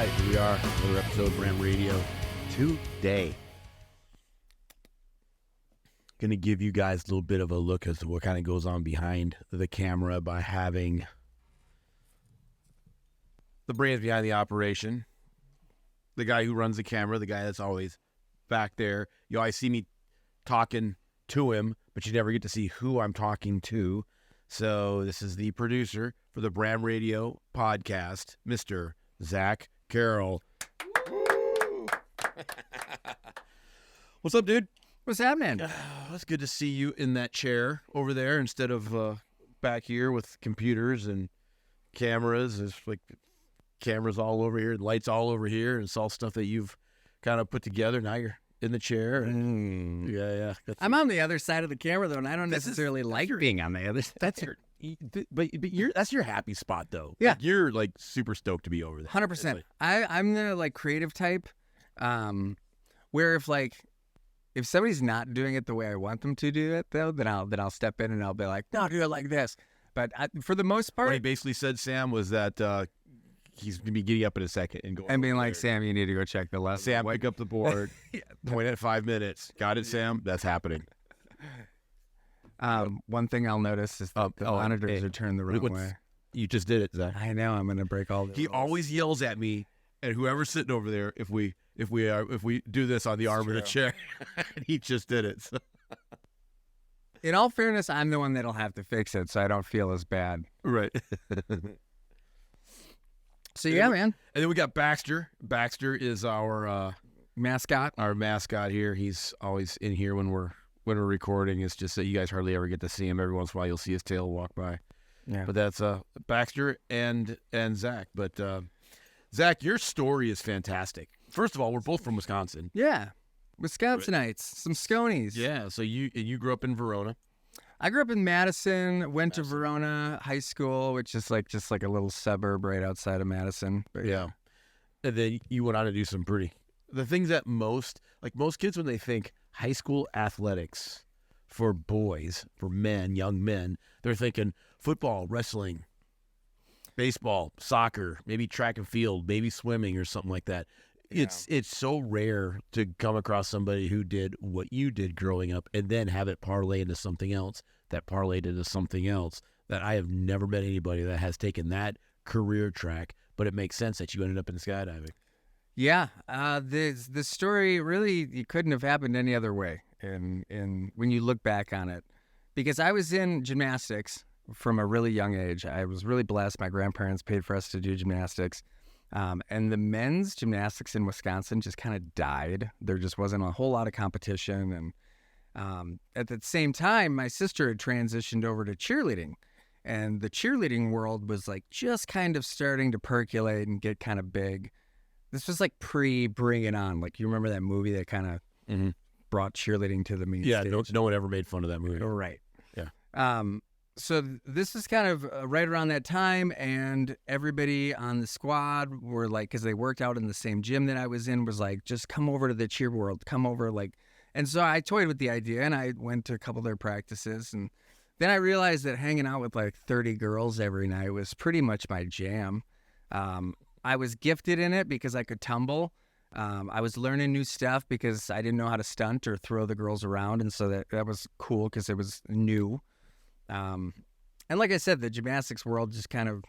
right, here we are, another episode of Bram Radio. Today, going to give you guys a little bit of a look as to what kind of goes on behind the camera by having the brains behind the operation, the guy who runs the camera, the guy that's always back there. You always see me talking to him, but you never get to see who I'm talking to. So this is the producer for the Bram Radio podcast, Mr. Zach Carroll. What's up, dude? What's happening? It's good to see you in that chair over there instead of back here with computers and cameras. There's like cameras all over here, lights all over here, and it's all stuff that you've kind of put together. Now you're in the chair. And, yeah. I'm on the other side of the camera, though, and I don't necessarily like being on the other side. That's your... But that's your happy spot, though. Yeah. Like, you're like super stoked to be over there. 100%. Like, I'm the like creative type, where if somebody's not doing it the way I want them to do it, though, then I'll step in and I'll be like, no, do it like this. But for the most part, what he basically said, Sam, was that he's gonna be getting up in a second and going. And being like, Sam, you need to go check the lesson. Sam, pick up the board. Point at 5 minutes. Got it, Sam? That's happening. One thing I'll notice is that the monitors are turned the wrong way. You just did it, Zach. I know. I'm gonna break all the He rules. always yells at me and whoever's sitting over there if we do this on the arm of the chair. And he just did it. So. In all fairness, I'm the one that'll have to fix it, so I don't feel as bad. Right. So yeah, man. And then we got Baxter. Baxter is our Mascot. Our mascot here. He's always in here when we're recording. It's just that you guys hardly ever get to see him. Every once in a while you'll see his tail walk by. Yeah. But that's Baxter and Zach. But Zach, your story is fantastic. First of all, we're both from Wisconsin. Yeah. Wisconsinites. Some Sconies. Yeah. So you grew up in Verona. I grew up in Madison, went to Verona High School, which is just like a little suburb right outside of Madison. But yeah. And then you went on to do the things that most kids, when they think high school athletics for boys, for men, young men, they're thinking football, wrestling, baseball, soccer, maybe track and field, maybe swimming or something like that. Yeah. It's so rare to come across somebody who did what you did growing up and then have it parlay into something else that parlayed into something else. That I have never met anybody that has taken that career track, but it makes sense that you ended up in skydiving. Yeah, the story really, it couldn't have happened any other way. And when you look back on it, because I was in gymnastics from a really young age. I was really blessed. My grandparents paid for us to do gymnastics. And the men's gymnastics in Wisconsin just kind of died. There just wasn't a whole lot of competition. And at the same time, my sister had transitioned over to cheerleading. And the cheerleading world was like just kind of starting to percolate and get kind of big. This was like pre-Bring It On. Like, you remember that movie that kind of brought cheerleading to the main stage? No one ever made fun of that movie. Right. Yeah. So this is kind of right around that time, and everybody on the squad were like, because they worked out in the same gym that I was in, was like, just come over to the cheer world, come over, like. And so I toyed with the idea, and I went to a couple of their practices, and then I realized that hanging out with like 30 girls every night was pretty much my jam. I was gifted in it because I could tumble. I was learning new stuff because I didn't know how to stunt or throw the girls around, and so that was cool because it was new. And like I said, the gymnastics world just kind of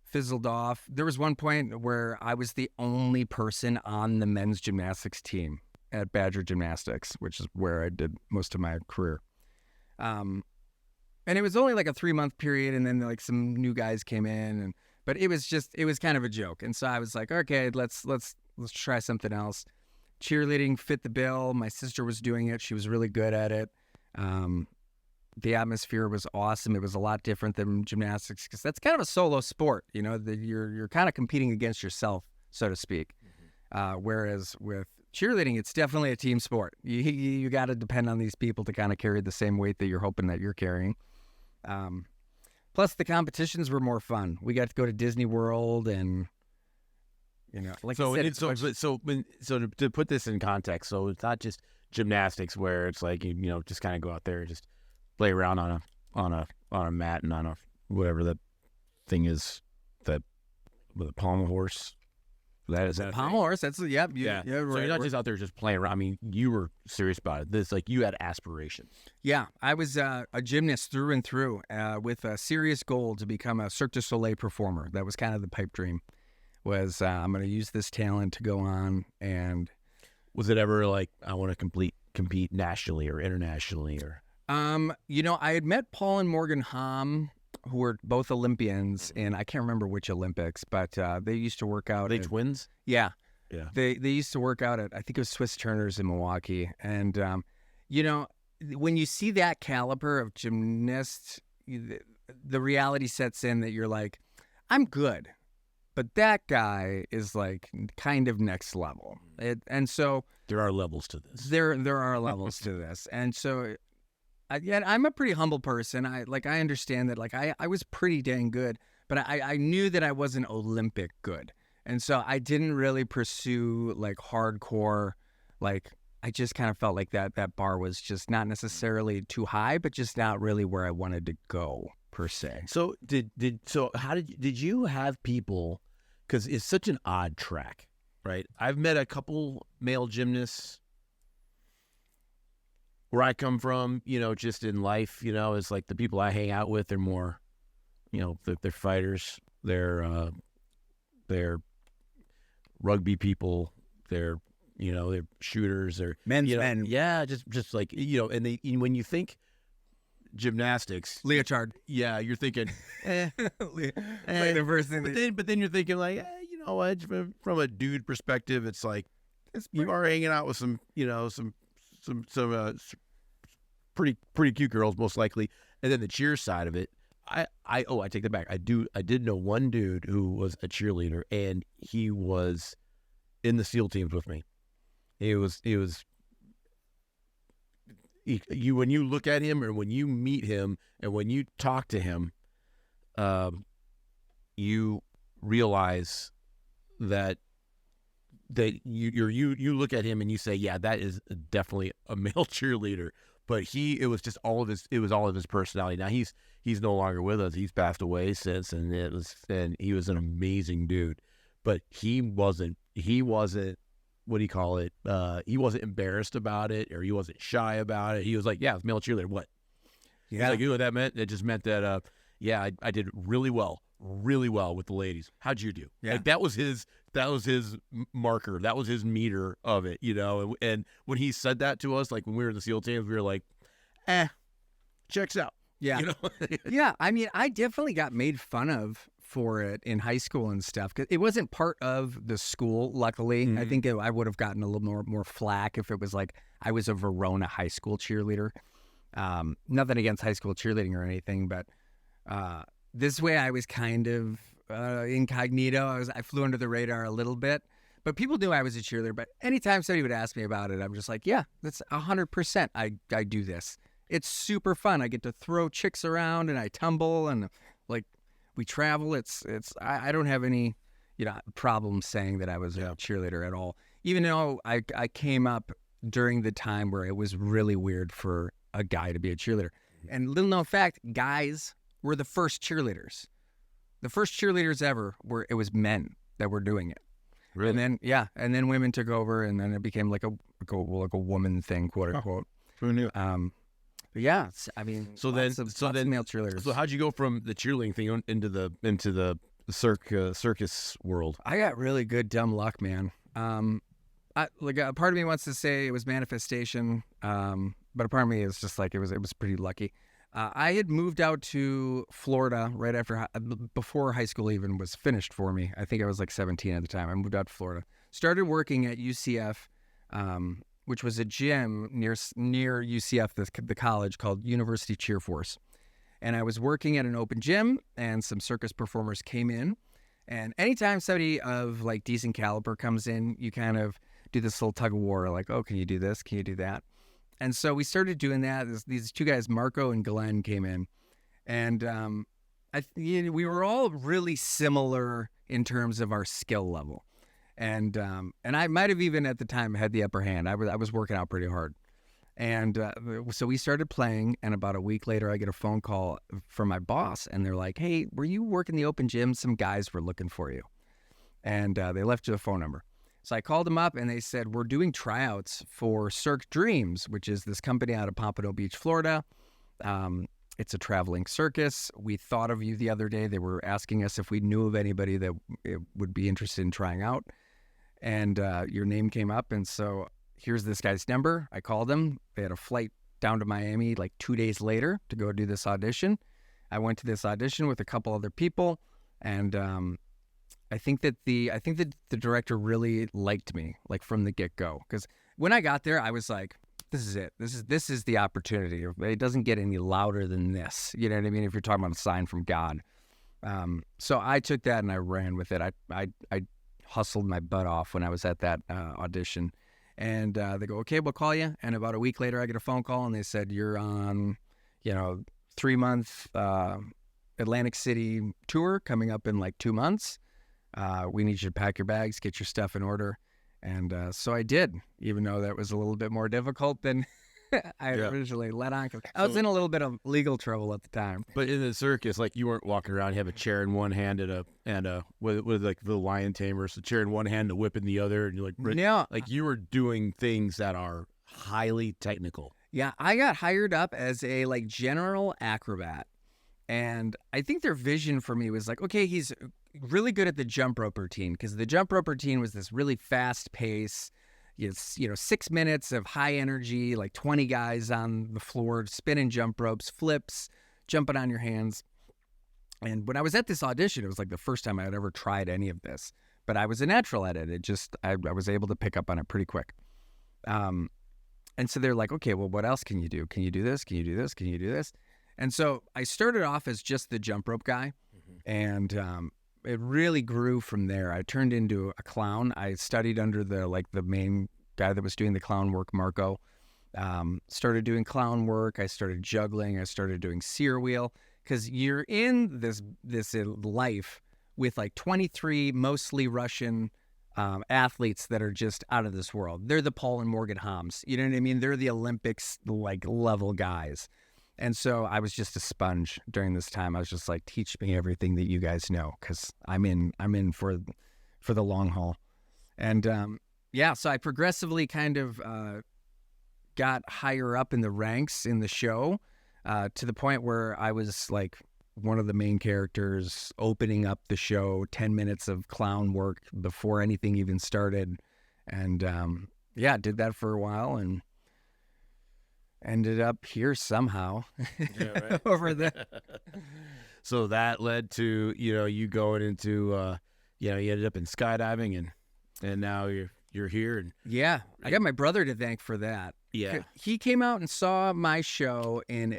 fizzled off. There was one point where I was the only person on the men's gymnastics team at Badger Gymnastics, which is where I did most of my career. And it was only like a 3-month period, and then like some new guys came in, but it was kind of a joke. And so I was like, okay, let's try something else. Cheerleading fit the bill. My sister was doing it. She was really good at it. The atmosphere was awesome. It was a lot different than gymnastics because that's kind of a solo sport. You know, you're kind of competing against yourself, so to speak. Whereas with cheerleading, it's definitely a team sport. You got to depend on these people to kind of carry the same weight that you're hoping that you're carrying. Plus, the competitions were more fun. We got to go to Disney World and, you know, like so. I said, To put this in context, so it's not just gymnastics where it's like you know just kind of go out there and just play around on a mat and on a whatever that thing is, that with a pommel horse. That is that Pommel horse. That's Yeah. right, So you're not just out there just playing around. I mean, you were serious about it. This like you had aspirations. Yeah, I was a gymnast through and through with a serious goal to become a Cirque du Soleil performer. That was kind of the pipe dream. Was I'm going to use this talent to go on. And was it ever like I want to compete nationally or internationally or? I had met Paul and Morgan Hamm, who were both Olympians, and I can't remember which Olympics, but they used to work out. Are they twins? Yeah. Yeah. They used to work out at, I think it was Swiss Turner's in Milwaukee. And, when you see that caliber of gymnast, the reality sets in that you're like, I'm good, but that guy is like kind of next level. And so there are levels to this. There are levels to this. And so I'm a pretty humble person. I understand that I was pretty dang good, but I knew that I wasn't Olympic good. And so I didn't really pursue like hardcore, like I just kind of felt like that bar was just not necessarily too high, but just not really where I wanted to go per se. So did you have people, because it's such an odd track, right? I've met a couple male gymnasts where I come from, just in life, it's like the people I hang out with, they're more, they're fighters, they're rugby people, they're shooters, they're men's men. Yeah, just like, and when you think gymnastics, leotard. Yeah, you're thinking, like the first thing. But then you're thinking like, what? From a dude perspective, it's like you are hanging out with some pretty cute girls, most likely. And then the cheer side of it, I take that back. I did know one dude who was a cheerleader, and he was in the SEAL teams with me. When you look at him, or when you meet him, and when you talk to him, you realize that you look at him and you say, yeah, that is definitely a male cheerleader. But it was all of his personality. Now he's no longer with us. He's passed away since, and he was an amazing dude. But he wasn't what do you call it? He wasn't embarrassed about it, or he wasn't shy about it. He was like, yeah, it's male cheerleader. What? Yeah. Like, you know what that meant? It just meant that, I did really well with the ladies. How'd you do? Yeah. Like that was his marker. That was his meter of it, and when he said that to us, like when we were in the SEAL teams, we were like, checks out. Yeah. Yeah. I mean, I definitely got made fun of for it in high school and stuff, because it wasn't part of the school, luckily. Mm-hmm. I think I would have gotten a little more flack if it was like I was a Verona high school cheerleader. Nothing against high school cheerleading or anything, but this way I was kind of incognito. I flew under the radar a little bit, but people knew I was a cheerleader. But anytime somebody would ask me about it, I'm just like, yeah, that's 100%. I do this. It's super fun. I get to throw chicks around and I tumble and like we travel. I don't have any, problem saying that I was a cheerleader at all. Even though I came up during the time where it was really weird for a guy to be a cheerleader. And little known fact, guys were the first cheerleaders. The first cheerleaders ever it was men that were doing it. Really? And then women took over, and then it became like a woman thing, quote unquote. Who knew? But yeah, I mean, lots of male cheerleaders. So how'd you go from the cheerleading thing into the circus world? I got really good dumb luck, man. A part of me wants to say it was manifestation, but a part of me is just like it was pretty lucky. I had moved out to Florida right before high school even was finished for me. I think I was like 17 at the time. I moved out to Florida, started working at UCF, which was a gym near UCF, the college, called University Cheer Force. And I was working at an open gym, and some circus performers came in. And anytime somebody of like decent caliber comes in, you kind of do this little tug of war, like, oh, can you do this? Can you do that? And so we started doing that. These two guys, Marco and Glenn, came in, and we were all really similar in terms of our skill level. And I might have even at the time had the upper hand. I was working out pretty hard. And so we started playing, and about a week later, I get a phone call from my boss, and they're like, hey, were you working the open gym? Some guys were looking for you. and they left you a phone number. So I called them up, and they said, we're doing tryouts for Cirque Dreams, which is this company out of Pompano Beach, Florida. It's a traveling circus. We thought of you the other day. They were asking us if we knew of anybody that would be interested in trying out. And your name came up, and so here's this guy's number. I called him. They had a flight down to Miami like 2 days later to go do this audition. I went to this audition with a couple other people, and I think that the director really liked me, like from the get-go. Because when I got there, I was like, this is it. This is the opportunity. It doesn't get any louder than this. You know what I mean? If you're talking about a sign from God. So I took that and I ran with it. I hustled my butt off when I was at that audition. And they go, okay, we'll call you. And about a week later, I get a phone call, and they said, you're on, 3-month Atlantic City tour coming up in like 2 months. We need you to pack your bags, get your stuff in order. And so I did, even though that was a little bit more difficult than I originally let on. 'Cause I was in a little bit of legal trouble at the time. But in the circus, like, you weren't walking around, you have a chair in one hand and a with like the lion tamer, so chair in one hand, a whip in the other, and you're like, Yeah. like you were doing things that are highly technical. Yeah, I got hired up as a like general acrobat. And I think their vision for me was like, okay, he's really good at the jump rope routine, because the jump rope routine was this really fast pace. It's, 6 minutes of high energy, like 20 guys on the floor, spinning jump ropes, flips, jumping on your hands. And when I was at this audition, it was like the first time I had ever tried any of this. But I was a natural at it. I was able to pick up on it pretty quick. And so they're like, okay, well, what else can you do? Can you do this? Can you do this? Can you do this? And so I started off as just the jump rope guy, and it really grew from there. I turned into a clown. I studied under the main guy that was doing the clown work, Marco. Started doing clown work. I started juggling. I started doing sear wheel, because you're in this life with like 23 mostly Russian athletes that are just out of this world. They're the Paul and Morgan Hams. You know what I mean? They're the Olympics like level guys. And so I was just a sponge during this time. I was just like, teach me everything that you guys know, because I'm in for the long haul. And so I progressively kind of got higher up in the ranks in the show, to the point where I was like one of the main characters, opening up the show, 10 minutes of clown work before anything even started. And did that for a while, and ended up here somehow. Over there. So that led to, you going into, you ended up in skydiving, and now you're here. And yeah, I got my brother to thank for that. Yeah. He came out and saw my show in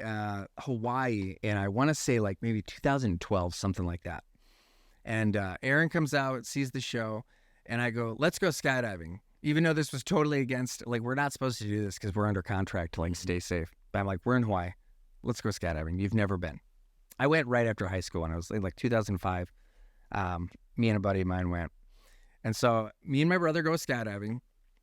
Hawaii, and I want to say like maybe 2012, something like that. And Aaron comes out, sees the show, and I go, let's go skydiving. Even though this was totally against, like, we're not supposed to do this because we're under contract to, like, stay safe. But I'm like, we're in Hawaii. Let's go skydiving. You've never been. I went right after high school, and I was in, like, 2005. Me and a buddy of mine went. And so me and my brother go skydiving.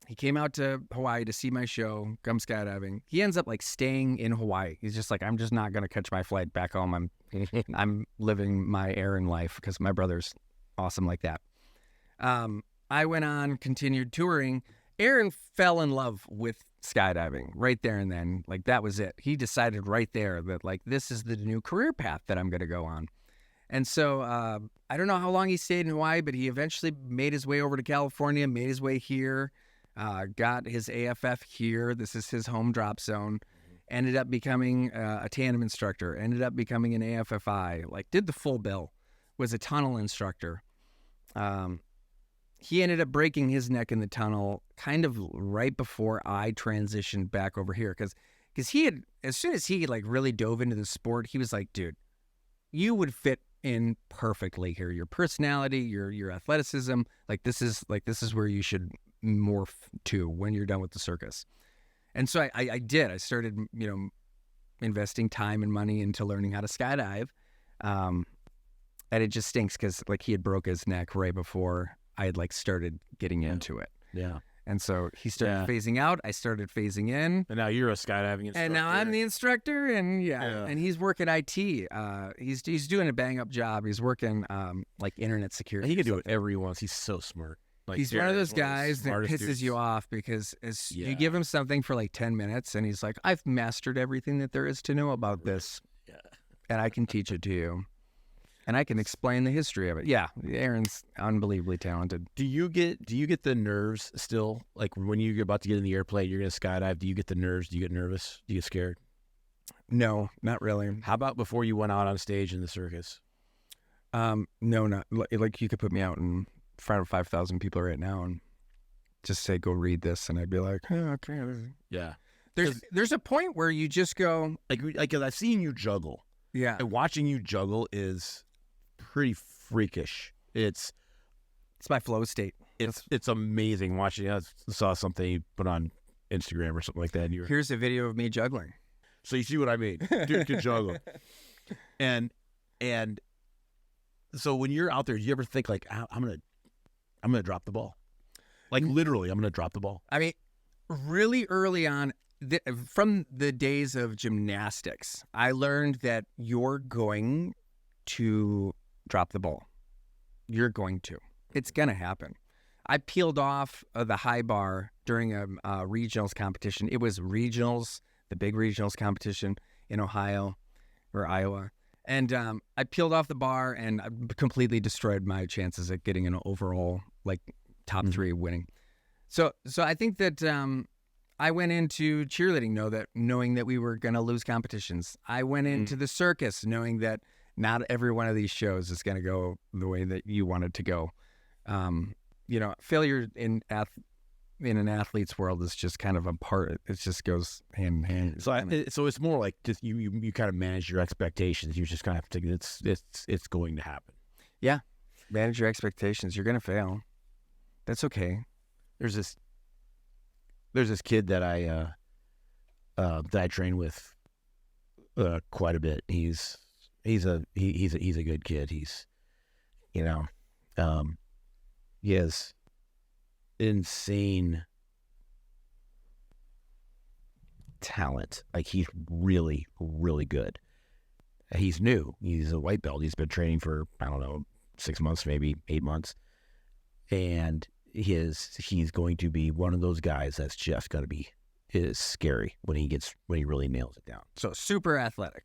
He came out to Hawaii to see my show, come skydiving. He ends up, like, staying in Hawaii. He's just like, I'm just not going to catch my flight back home. I'm living my Aaron life, because my brother's awesome like that. I went on, continued touring. Aaron fell in love with skydiving right there and then. Like, that was it. He decided right there that, like, this is the new career path that I'm going to go on. And so I don't know how long he stayed in Hawaii, but he eventually made his way over to California, made his way here, got his AFF here. This is his home drop zone. Ended up becoming a tandem instructor. Ended up becoming an AFFI. Like, did the full bill. Was a tunnel instructor. He ended up breaking his neck in the tunnel kind of right before I transitioned back over here. Because he had, as soon as he like really dove into the sport, he was like, dude, you would fit in perfectly here. Your personality, your athleticism, this is where you should morph to when you're done with the circus. And so I did. I started, investing time and money into learning how to skydive. And it just stinks because like he had broke his neck right before I had like started getting into it. Yeah. And so he started phasing out. I started phasing in. And now you're a skydiving instructor. And now I'm the instructor. And and he's working IT. He's doing a bang up job. He's working like internet security. He can do whatever he wants. He's so smart. Like, he's one of those guys that pisses you off because you give him something for like 10 minutes and he's like, I've mastered everything that there is to know about this. Yeah. And I can teach it to you. And I can explain the history of it. Yeah, Aaron's unbelievably talented. Do you get the nerves still? Like when you're about to get in the airplane, you're going to skydive. Do you get the nerves? Do you get nervous? Do you get scared? No, not really. How about before you went out on stage in the circus? No, not like you could put me out in front of 5,000 people right now and just say, go read this. And I'd be like, oh, okay. Yeah. There's a point where you just go. Like I've seen you juggle. Yeah. And watching you juggle is pretty freakish. It's my flow state. It's amazing watching. I saw something you put on Instagram or something like that. And here's a video of me juggling. So you see what I mean? Dude can juggle. And so when you're out there, do you ever think like, I'm gonna drop the ball? Like literally, I'm gonna drop the ball. I mean, really early on, from the days of gymnastics, I learned that you're going to drop the ball. You're going to. It's going to happen. I peeled off the high bar during a regionals competition. It was regionals, the big regionals competition in Ohio or Iowa. And I peeled off the bar and I completely destroyed my chances at getting an overall like top three winning. So I think that I went into cheerleading knowing that we were going to lose competitions. I went into the circus knowing that not every one of these shows is going to go the way that you want it to go. Failure in an athlete's world is just kind of a part. It just goes hand in hand. So it's more like just you kind of manage your expectations. You just kind of have to. It's going to happen. Yeah, manage your expectations. You're going to fail. That's okay. There's this kid that I train with quite a bit. He's a good kid. He has insane talent. Like he's really, really good. He's new. He's a white belt. He's been training for, I don't know, 6 months, maybe 8 months. And he's going to be one of those guys that's just going to be scary when he really nails it down. So super athletic.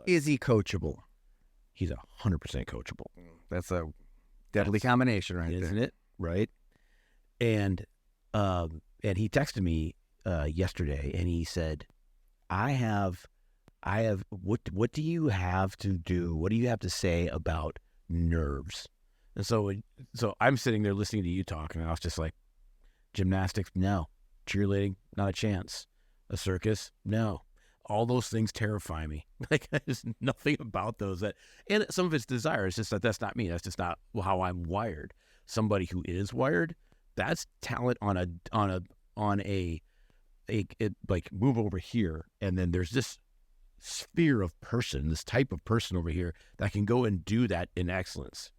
Is he coachable? He's 100% coachable. That's a deadly combination, right? Isn't it? Right. And he texted me yesterday, and he said, "I have. What do you have to do? What do you have to say about nerves?" And so I'm sitting there listening to you talk, and I was just like, gymnastics, no. Cheerleading, not a chance. A circus, no. All those things terrify me. Like, there's nothing about those and some of it's desire. It's just that's not me. That's just not how I'm wired. Somebody who is wired, that's talent on a like move over here, and then there's this sphere of person, this type of person over here that can go and do that in excellence.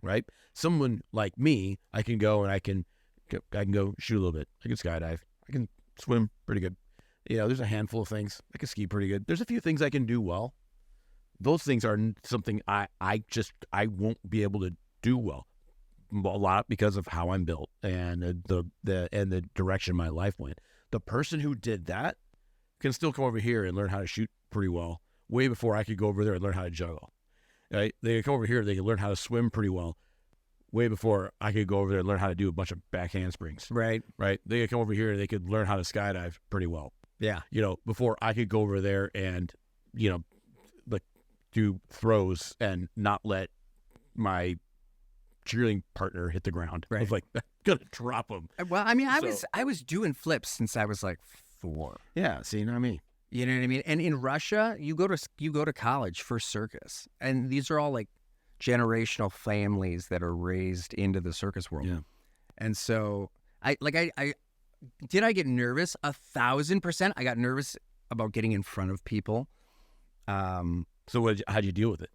Right? Someone like me, I can go and I can go shoot a little bit. I can skydive. I can swim pretty good. There's a handful of things. I can ski pretty good. There's a few things I can do well. Those things are something I won't be able to do well. A lot because of how I'm built and the direction my life went. The person who did that can still come over here and learn how to shoot pretty well way before I could go over there and learn how to juggle. Right? They can come over here, they can learn how to swim pretty well way before I could go over there and learn how to do a bunch of back handsprings. Right. They could come over here and they could learn how to skydive pretty well. Yeah. Before I could go over there and, like do throws and not let my cheerleading partner hit the ground. Right. I was like, I'm gonna drop him. Well, I mean, I was doing flips since I was like 4. Yeah. See, you know what I mean? You know what I mean? And in Russia, you go to college for circus, and these are all like generational families that are raised into the circus world. Yeah. And so I get nervous 1,000%. I got nervous about getting in front of people. So how'd you deal with it?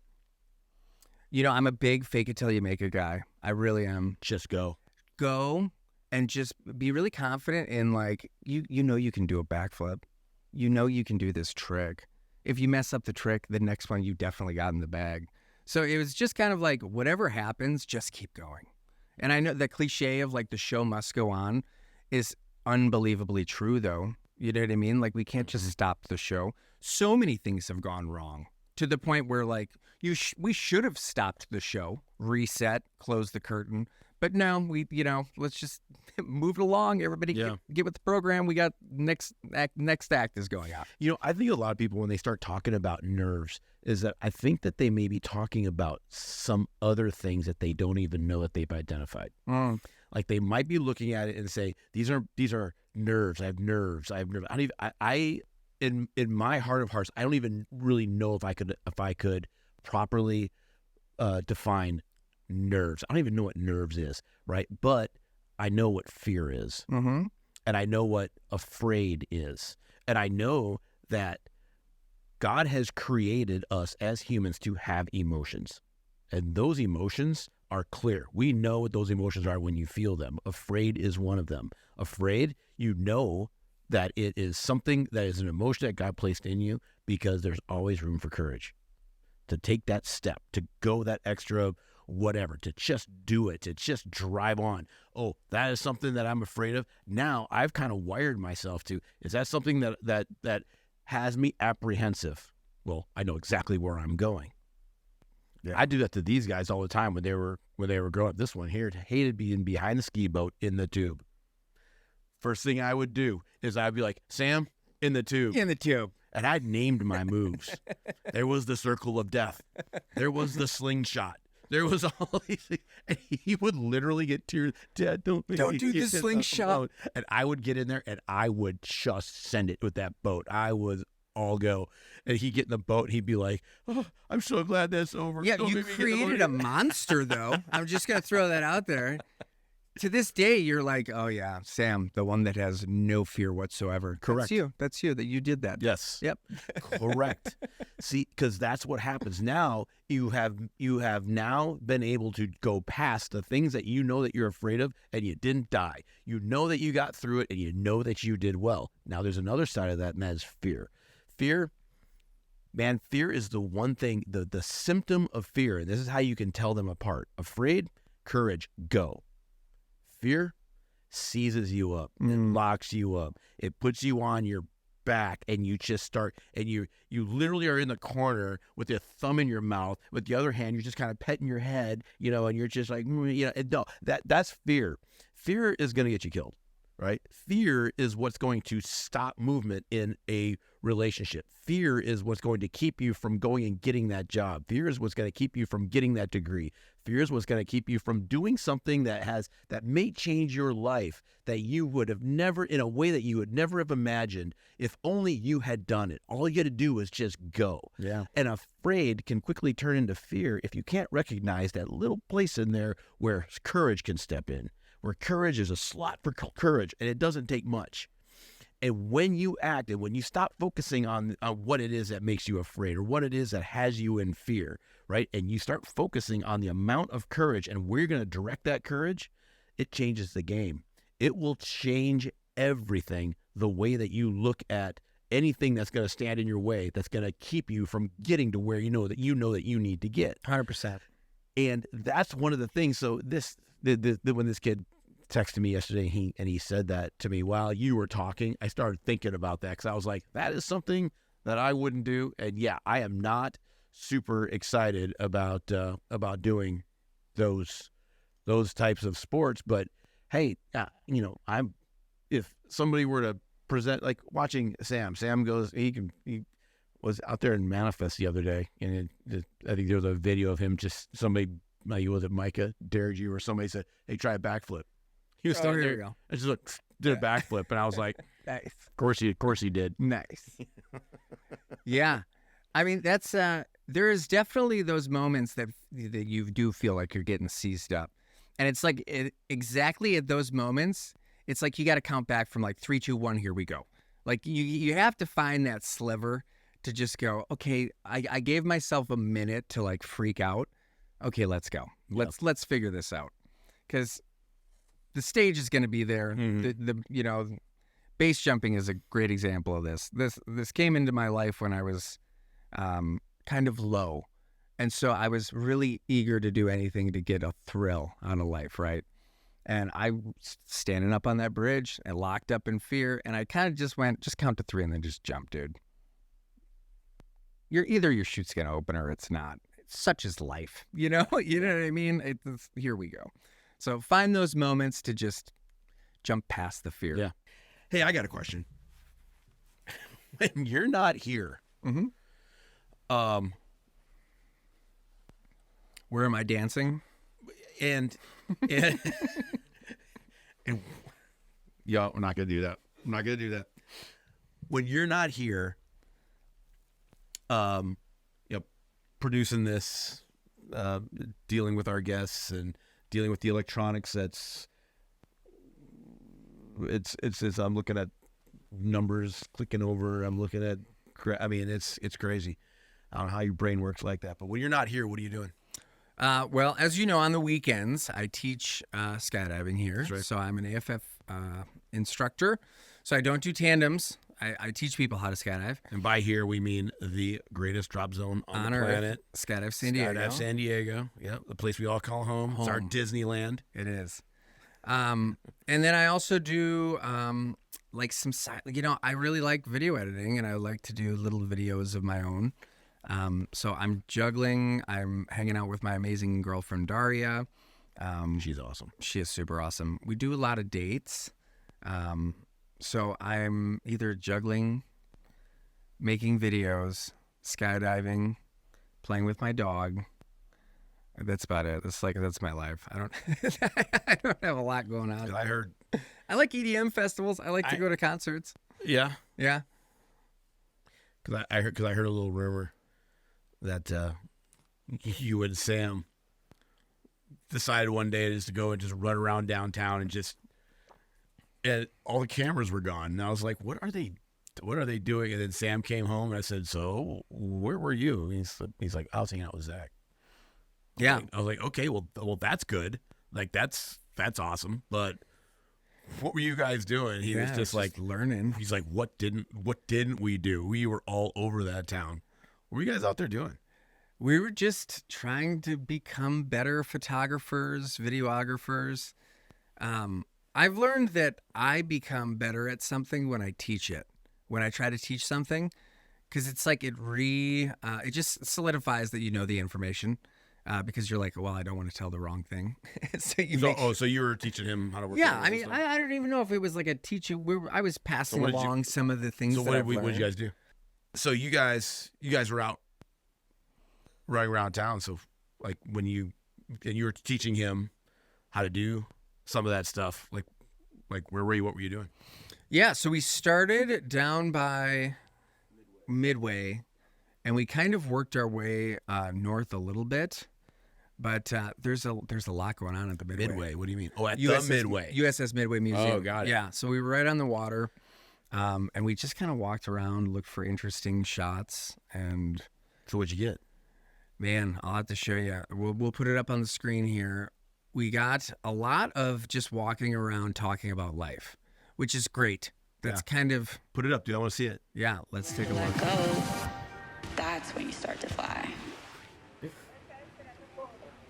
I'm a big fake it till you make it guy. I really am. Just go. and just be really confident in like, you know you can do a backflip. You know you can do this trick. If you mess up the trick, the next one you definitely got in the bag. So it was just kind of like, whatever happens, just keep going. And I know the cliche of like the show must go on is unbelievably true though. You know what I mean? Like we can't just stop the show. So many things have gone wrong to the point where like we should have stopped the show, reset, close the curtain. But no, let's just move it along. Everybody get with the program. We got next act is going on. I think a lot of people, when they start talking about nerves, is that I think that they may be talking about some other things that they don't even know that they've identified. Like they might be looking at it and say, these are nerves. I have nerves. In my heart of hearts, I don't even really know if I could properly define nerves. I don't even know what nerves is, right? But I know what fear is. Mm-hmm. And I know what afraid is. And I know that God has created us as humans to have emotions. And those emotions are clear. We know what those emotions are when you feel them. Afraid is one of them. Afraid, you know that it is something that is an emotion that God placed in you, because there's always room for courage to take that step, to go that extra whatever, to just do it, to just drive on. Oh, that is something that I'm afraid of. Now I've kind of wired myself to, is that something that has me apprehensive? Well, I know exactly where I'm going. Yeah. I do that to these guys all the time when they were growing up. This one here hated being behind the ski boat in the tube. First thing I would do is I'd be like, Sam, in the tube. In the tube. And I'd named my moves. There was the circle of death. There was the slingshot. There was all these things. And he would literally get tears. Dad, don't do the slingshot. And I would get in there and I would just send it with that boat. I was all go. And he'd get in the boat and he'd be like, oh, I'm so glad that's over. Yeah, you created a monster, though. I'm just going to throw that out there. To this day, you're like, oh, yeah, Sam, the one that has no fear whatsoever. Correct. That's you, that you did that. Yes. Yep. Correct. See, because that's what happens. Now, you have now been able to go past the things that you know that you're afraid of, and you didn't die. You know that you got through it, and you know that you did well. Now, there's another side of that, and that is fear. Fear is the one thing, the symptom of fear, and this is how you can tell them apart. Afraid, courage, go. Fear seizes you up. It locks you up. It puts you on your back, and you just start, and you literally are in the corner with your thumb in your mouth. With the other hand, you're just kind of petting your head, and you're just like, no, that's fear. Fear is going to get you killed, right? Fear is what's going to stop movement in a relationship. Fear is what's going to keep you from going and getting that job. Fear is what's going to keep you from getting that degree. Fear is what's going to keep you from doing something that may change your life, that you would have never, in a way that you would never have imagined, if only you had done it. All you got to do is just go. Yeah. And afraid can quickly turn into fear if you can't recognize that little place in there where courage can step in, where courage is a slot for courage, and it doesn't take much. And when you act and when you stop focusing on what it is that makes you afraid or what it is that has you in fear, right? And you start focusing on the amount of courage and where you're going to direct that courage, it changes the game. It will change everything, the way that you look at anything that's going to stand in your way, that's going to keep you from getting to where you know that you need to get. 100%. And that's one of the things. So when this kid texted me yesterday, he said that to me while you were talking, I started thinking about that, because I was like, that is something that I wouldn't do. And yeah, I am not super excited about doing those types of sports. But hey, if somebody were to present, like watching Sam goes, he was out there in Manifest the other day, and I think there was a video of him, just somebody, like, was it Micah dared you, or somebody said, hey, try a backflip. He was standing there and just did a backflip, and I was like, nice. Of course he did. Nice. Yeah. I mean, that's there is definitely those moments that you do feel like you're getting seized up. And it's like exactly at those moments, it's like you got to count back from like 3, 2, 1, here we go. Like you have to find that sliver to just go, okay, I gave myself a minute to like freak out. Okay, let's go. Let's figure this out. Because the stage is going to be there. Mhm. Base jumping is a great example of this. This came into my life when I was kind of low. And so I was really eager to do anything to get a thrill out of life, right? And I was standing up on that bridge and locked up in fear. And I kind of just went, just count to 3 and then just jump, dude. Either your chute's going to open or it's not. Such is life, you know what I mean? Here we go. So find those moments to just jump past the fear. Yeah. Hey, I got a question. When you're not here, where am I dancing? And yeah, we're not gonna do that. I'm not gonna do that. When you're not here, producing this, dealing with our guests and dealing with the electronics, it's I'm looking at numbers clicking over. I'm looking at, it's crazy. I don't know how your brain works like that. But when you're not here, what are you doing? Well, as you know, on the weekends, I teach skydiving here. That's right. So I'm an AFF instructor. So I don't do tandems. I teach people how to skydive. And by here, we mean the greatest drop zone on the planet. Skydive San Diego. Skydive San Diego. Yeah, the place we all call home. It's our Disneyland. It is. And then I also do like some I really like video editing, and I like to do little videos of my own. So I'm juggling. I'm hanging out with my amazing girlfriend Daria. She's awesome. She is super awesome. We do a lot of dates. So I'm either juggling, making videos, skydiving, playing with my dog. That's about it. That's my life. I don't have a lot going on. I heard. I like EDM festivals. I like to go to concerts. Yeah. Yeah. Because I heard a little rumor that you and Sam decided one day just to go and just run around downtown and all the cameras were gone. And I was like, what are they doing? And then Sam came home and I said, so where were you? And he's like, I was hanging out with Zach. Yeah. I was like, okay, well, that's good. Like, that's awesome. But what were you guys doing? He was just like learning. He's like, what didn't we do? We were all over that town. What were you guys out there doing? We were just trying to become better photographers, videographers. I've learned that I become better at something when I teach it. When I try to teach something, because it's like it just solidifies that you know the information. Because you're like, well, I don't want to tell the wrong thing. So you were teaching him how to work. Yeah, I mean, I don't even know if it was like a teaching. I was passing along some of the things. So what did you guys do? So you guys were out running around town. So like when you were teaching him how to do some of that stuff, like where were you? What were you doing? Yeah, so we started down by Midway, and we kind of worked our way north a little bit. But there's a lot going on at the Midway. Midway? What do you mean? Oh, at the Midway. USS Midway Museum. Oh, got it. Yeah, so we were right on the water, and we just kind of walked around, looked for interesting shots. And so what'd you get? Man, I'll have to show you. We'll put it up on the screen here. We got a lot of just walking around talking about life, which is great. That's kind of... Put it up, dude. I want to see it. Yeah, let's take a look. Let go. That's when you start to fly.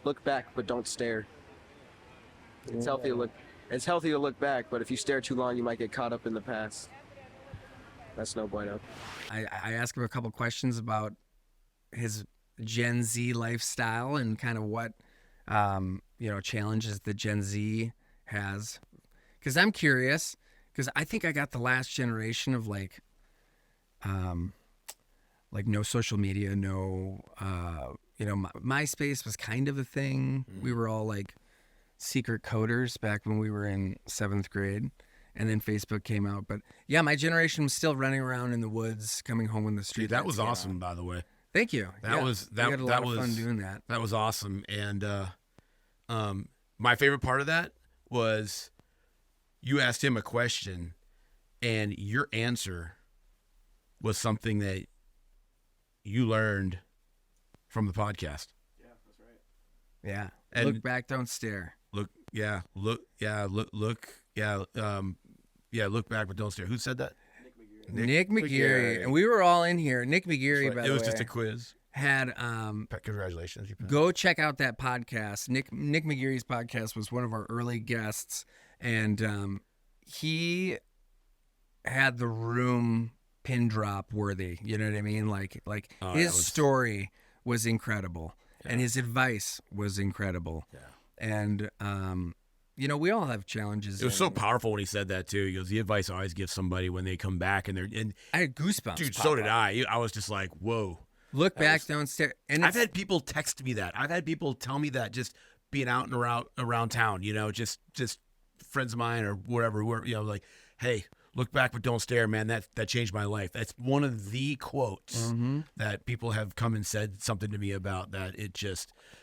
Look back, but don't stare. It's healthy to look back, but if you stare too long, you might get caught up in the past. That's no bueno. I asked him a couple questions about his Gen Z lifestyle and kind of what challenges the Gen Z has. Because I'm curious, because I think I got the last generation of like no social media, no, MySpace was kind of a thing. Mm. We were all like secret coders back when we were in 7th grade, and then Facebook came out. But yeah, my generation was still running around in the woods, coming home in the street. Dude, that was awesome, by the way. Thank you. We had a lot of fun doing that. That was awesome. And my favorite part of that was you asked him a question, and your answer was something that you learned from the podcast. Yeah, that's right. Yeah. And look back, don't stare. Look look back but don't stare. Who said that? Nick McGeary. And we were all in here. Nick McGeary, by the way. It was just a quiz. Had congratulations. Go check out that podcast. Nick McGeary's podcast was one of our early guests, and he had the room pin drop worthy. You know what I mean? Like his story was incredible, and his advice was incredible. Yeah. And we all have challenges. It was so powerful when he said that too. He goes, the advice I always give somebody when they come back and I had goosebumps. Dude, so did I. I was just like, whoa. Look back, don't stare. And I've had people text me that. I've had people tell me that just being out and around town, just friends of mine or whatever, like, hey, look back but don't stare, man. That changed my life. That's one of the quotes that people have come and said something to me about that.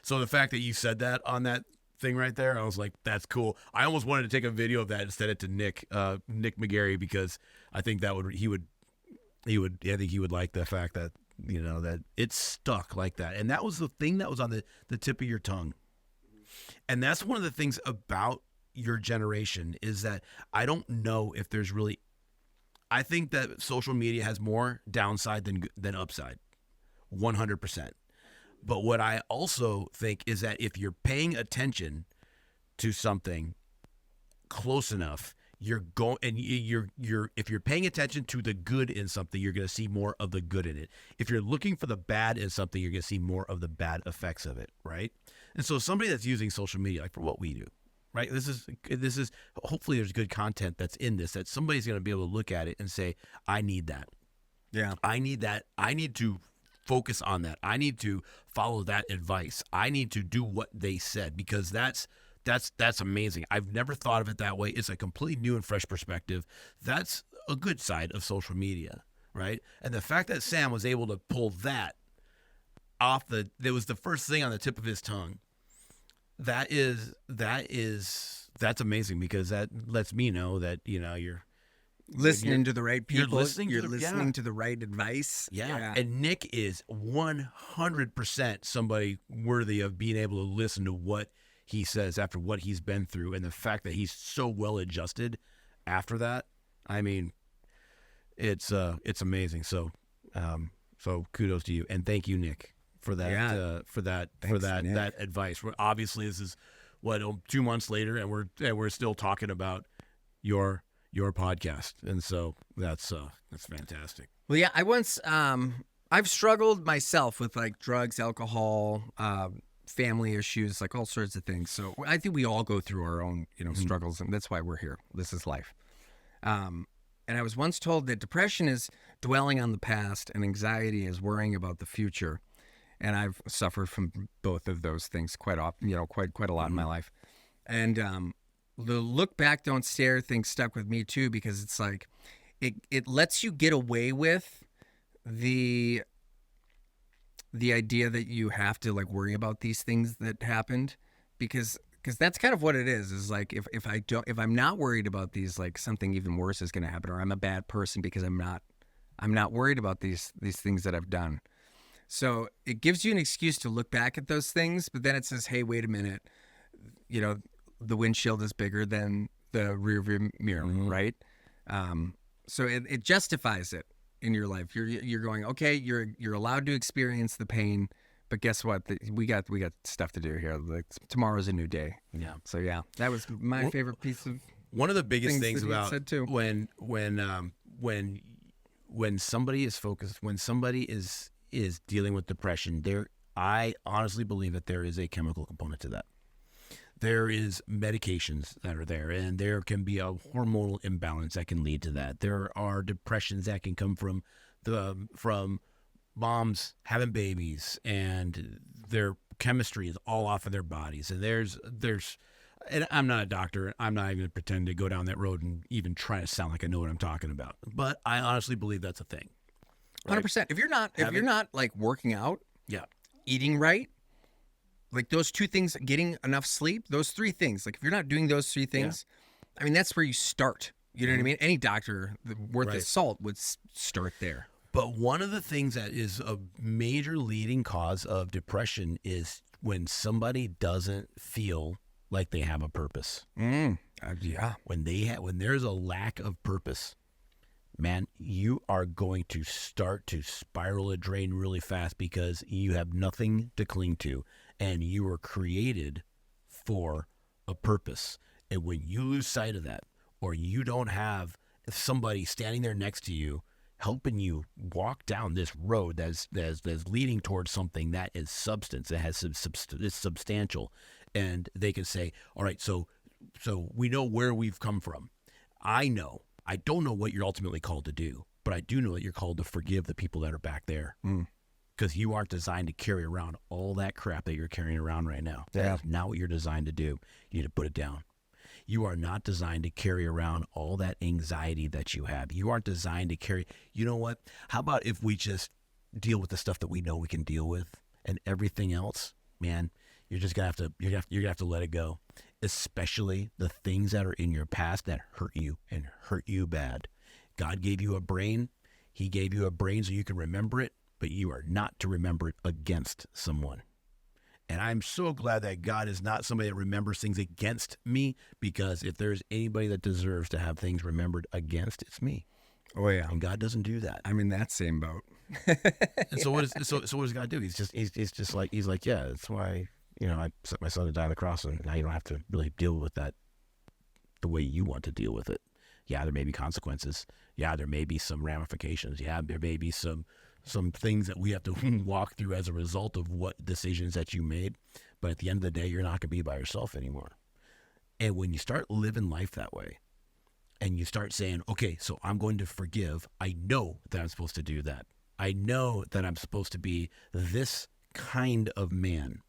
So the fact that you said that on that thing right there, I was like, that's cool. I almost wanted to take a video of that and send it to Nick McGarry, because I think I think he would like the fact that, that it's stuck like that. And that was the thing that was on the tip of your tongue. And that's one of the things about your generation is that I don't know if there's really, I think that social media has more downside than upside, 100%. But what I also think is that if you're paying attention to something close enough, if you're paying attention to the good in something, you're going to see more of the good in it. If you're looking for the bad in something, you're going to see more of the bad effects of it, right? And so somebody that's using social media, like for what we do, right? This is hopefully there's good content that's in this, that somebody's going to be able to look at it and say, I need that. Yeah. I need that. I need to focus on that. I need to follow that advice. I need to do what they said, because that's amazing. I've never thought of it that way. It's a completely new and fresh perspective. That's a good side of social media, right? And the fact that Sam was able to pull that off that was the first thing on the tip of his tongue. That's amazing, because that lets me know that, you're listening to the right people. You're listening to the right advice. Yeah. And Nick is 100% somebody worthy of being able to listen to what he says after what he's been through, and the fact that he's so well adjusted after that. I mean, it's amazing. So kudos to you, and thank you, Nick, for that. That advice. Obviously, this is 2 months later, and we're still talking about your podcast, and so that's fantastic. Well, yeah, I once I've struggled myself with like drugs, alcohol, family issues, like all sorts of things. So I think we all go through our own, struggles, and that's why we're here. This is life. And I was once told that depression is dwelling on the past and anxiety is worrying about the future. And I've suffered from both of those things quite often, quite a lot in my life. And the look back, don't stare thing stuck with me too, because it's like it lets you get away with the idea that you have to like worry about these things that happened, because that's kind of what it is like if I'm not worried about these, like something even worse is going to happen, or I'm a bad person because I'm not worried about these things that I've done. So it gives you an excuse to look back at those things, but then it says, hey, wait a minute, the windshield is bigger than the rear view mirror, right? So it justifies it in your life. You're going, okay, you're allowed to experience the pain, but guess what? We got stuff to do here. Like, tomorrow's a new day. Yeah. So yeah, that was my favorite piece of. One of the biggest things about when somebody is focused, when somebody is dealing with depression, I honestly believe that there is a chemical component to that. There is medications that are there, and there can be a hormonal imbalance that can lead to that. There are depressions that can come from moms having babies, and their chemistry is all off of their bodies. And and I'm not a doctor. I'm not even going to pretend to go down that road and even try to sound like I know what I'm talking about. But I honestly believe that's a thing. 100%. If you're not like working out, eating right, like those two things, getting enough sleep, those three things, like if you're not doing those three things, I mean, that's where you start. You know what I mean? Any doctor worth his salt would start there. But one of the things that is a major leading cause of depression is when somebody doesn't feel like they have a purpose. Yeah. When there's a lack of purpose, man, you are going to start to spiral a drain really fast because you have nothing to cling to, and you were created for a purpose. And when you lose sight of that, or you don't have somebody standing there next to you helping you walk down this road that's leading towards something that is substance, that has is substantial, and they can say, all right, so we know where we've come from. I don't know what you're ultimately called to do, but I do know that you're called to forgive the people that are back there. Because you aren't designed to carry around all that crap that you're carrying around right now. That's not what you're designed to do. You need to put it down. You are not designed to carry around all that anxiety that you have. You aren't designed to carry, you know what? How about if we just deal with the stuff that we know we can deal with, and everything else, man, you're just gonna have to let it go. Especially the things that are in your past that hurt you and hurt you bad. God gave you a brain. He gave you a brain so you can remember it, but you are not to remember it against someone. And I'm so glad that God is not somebody that remembers things against me, because if there's anybody that deserves to have things remembered against, it's me. Oh yeah. And God doesn't do that. I'm in that same boat. And so what does God do? He's just like, yeah, that's why, I set my son to die on the cross, and now you don't have to really deal with that the way you want to deal with it. Yeah, there may be consequences. Yeah, there may be some ramifications. Yeah, there may be some things that we have to walk through as a result of what decisions that you made. But at the end of the day, you're not going to be by yourself anymore. And when you start living life that way, and you start saying, okay, so I'm going to forgive, I know that I'm supposed to do that. I know that I'm supposed to be this kind of man.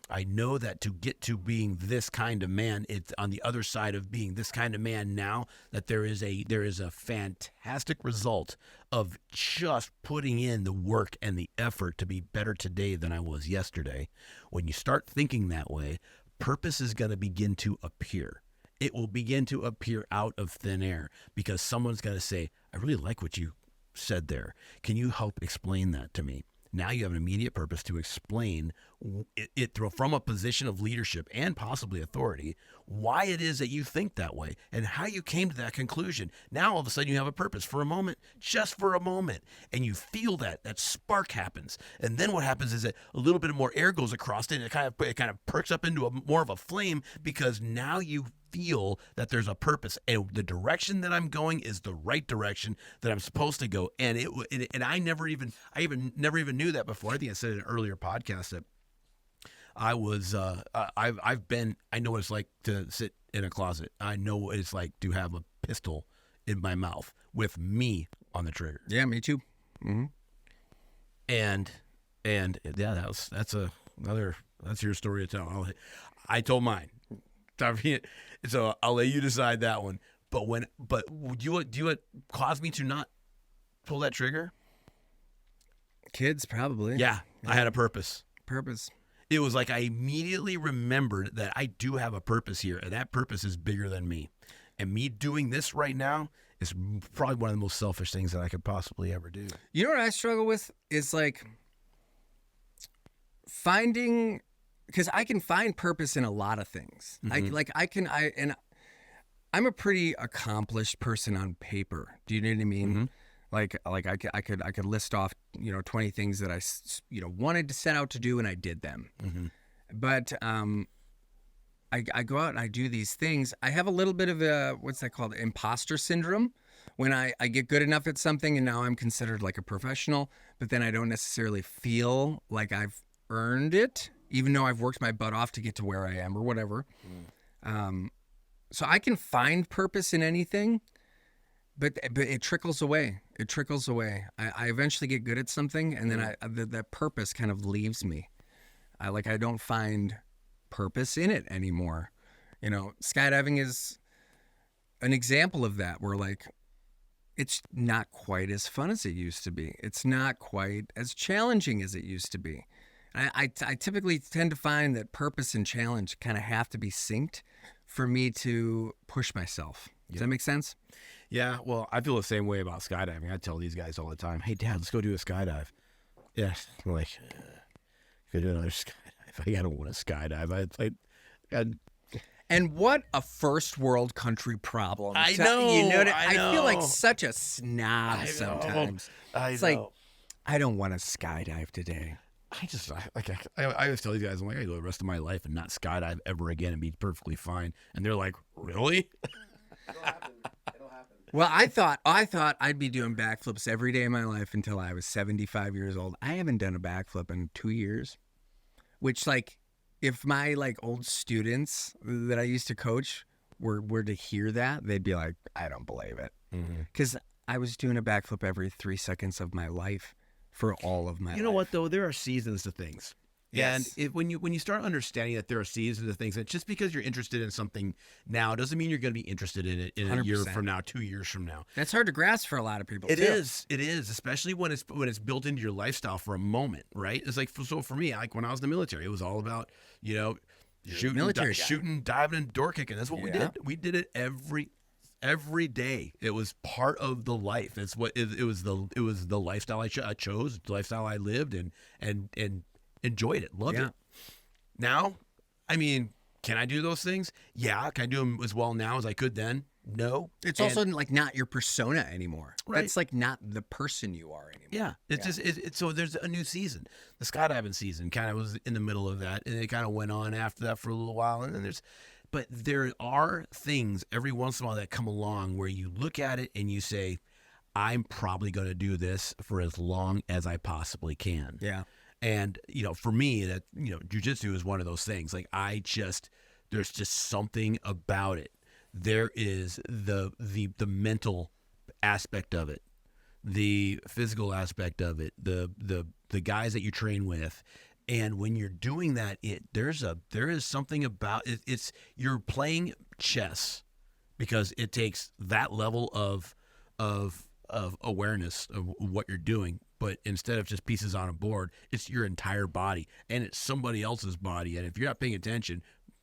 I know that to get to being this kind of man, it's on the other side of being this kind of man now, that there is a fantastic result of just putting in the work and the effort to be better today than I was yesterday. When you start thinking that way, purpose is going to begin to appear. It will begin to appear out of thin air, because someone's going to say, I really like what you said there. Can you help explain that to me? Now you have an immediate purpose to explain it from a position of leadership and possibly authority, why it is that you think that way and how you came to that conclusion. Now all of a sudden you have a purpose for a moment, just for a moment, and you feel that spark happens. And then what happens is that a little bit more air goes across it, and it kind of perks up into more of a flame, because now you feel that there's a purpose, and the direction that I'm going is the right direction that I'm supposed to go. And I never even knew that before. I think I said in an earlier podcast that I was I know what it's like to sit in a closet. I know what it's like to have a pistol in my mouth with me on the trigger. Yeah, me too. Mm-hmm. And yeah, that's your story to tell. I told mine. So I'll let you decide that one. But do you cause me to not pull that trigger? Kids, probably. Yeah, I had a purpose. It was like I immediately remembered that I do have a purpose here, and that purpose is bigger than me. And me doing this right now is probably one of the most selfish things that I could possibly ever do. You know what I struggle with is like finding, because I can find purpose in a lot of things. Mm-hmm. I'm a pretty accomplished person on paper. Do you know what I mean? Mm-hmm. Like I could list off 20 things that I wanted to set out to do, and I did them. Mm-hmm. But I go out and I do these things. I have a little bit of a, what's that called, imposter syndrome, when I get good enough at something and now I'm considered like a professional, but then I don't necessarily feel like I've earned it, even though I've worked my butt off to get to where I am or whatever. So I can find purpose in anything. But it trickles away. I eventually get good at something, and then that purpose kind of leaves me. I don't find purpose in it anymore. Skydiving is an example of that, where it's not quite as fun as it used to be. It's not quite as challenging as it used to be. I typically tend to find that purpose and challenge kind of have to be synced for me to push myself. Does that make sense? Yeah, well, I feel the same way about skydiving. I tell these guys all the time, hey, Dad, let's go do a skydive. Yeah, I'm like, could do another skydive. I don't want to skydive. And what a first world country problem. I to- know, You know, I I feel like know. such a snob I know. sometimes. It's know. like, I don't want to skydive today. I always tell you guys, I'm like, I go the rest of my life and not skydive ever again and be perfectly fine. And they're like, really? It'll happen. Well, I thought I'd be doing backflips every day of my life until I was 75 years old. I haven't done a backflip in 2 years, which, like, if my old students that I used to coach were to hear that, they'd be like, I don't believe it, because I was doing a backflip every 3 seconds of my life for all of my life. You know what, though? There are seasons to things. Yes. And when you start understanding that there are seasons to things, that just because you're interested in something now doesn't mean you're going to be interested in it in a year 100%. from now, 2 years from now. That's hard to grasp for a lot of people. It too. is, especially when it's built into your lifestyle for a moment, right? It's like, so for me, like when I was in the military, it was all about, shooting, military guy. shooting, diving, and door kicking. That's what we Yeah. did. We did it every day. It was part of the life. It's what it was the lifestyle I chose, the lifestyle I lived, and enjoyed it, loved Yeah. it. Now, I mean, can I do those things? Yeah. Can I do them as well now as I could then? No. It's And- also not your persona anymore. Right. That's like not the person you are anymore. Yeah, it's just it's so there's a new season. The skydiving season kind of was in the middle of that, and it kind of went on after that for a little while. And then but there are things every once in a while that come along where you look at it and you say, I'm probably going to do this for as long as I possibly can. Yeah. And for me, that jujitsu is one of those things. Like there's just something about it. There is the mental aspect of it, the physical aspect of it, the guys that you train with, and when you're doing that, there is something about it. It's you're playing chess because it takes that level of awareness of what you're doing. But instead of just pieces on a board, it's your entire body, and it's somebody else's body. And if you're not paying attention,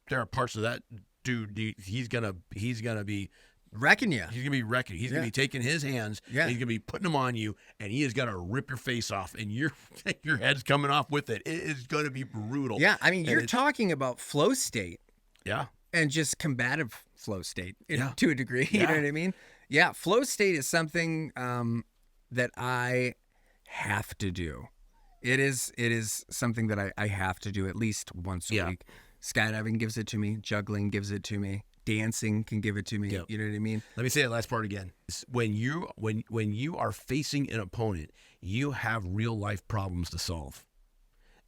there are parts of that dude. He's gonna be Wrecking you. He's gonna be wrecking. He's gonna be taking his hands. Yeah. And he's gonna be putting them on you, and he is gonna rip your face off, and your head's coming off with it. It is gonna be brutal. Yeah. I mean, And you're it's- talking about flow state Yeah. and just combative flow state Yeah. to a degree. You know Yeah. what I mean? Yeah. Flow state is something that I have to do. It is something that I have to do at least once a Yeah. week. Skydiving gives it to me. Juggling gives it to me. Dancing can give it to me. Yep. You know what I mean? Let me say that last part again. When you are facing an opponent, you have real life problems to solve,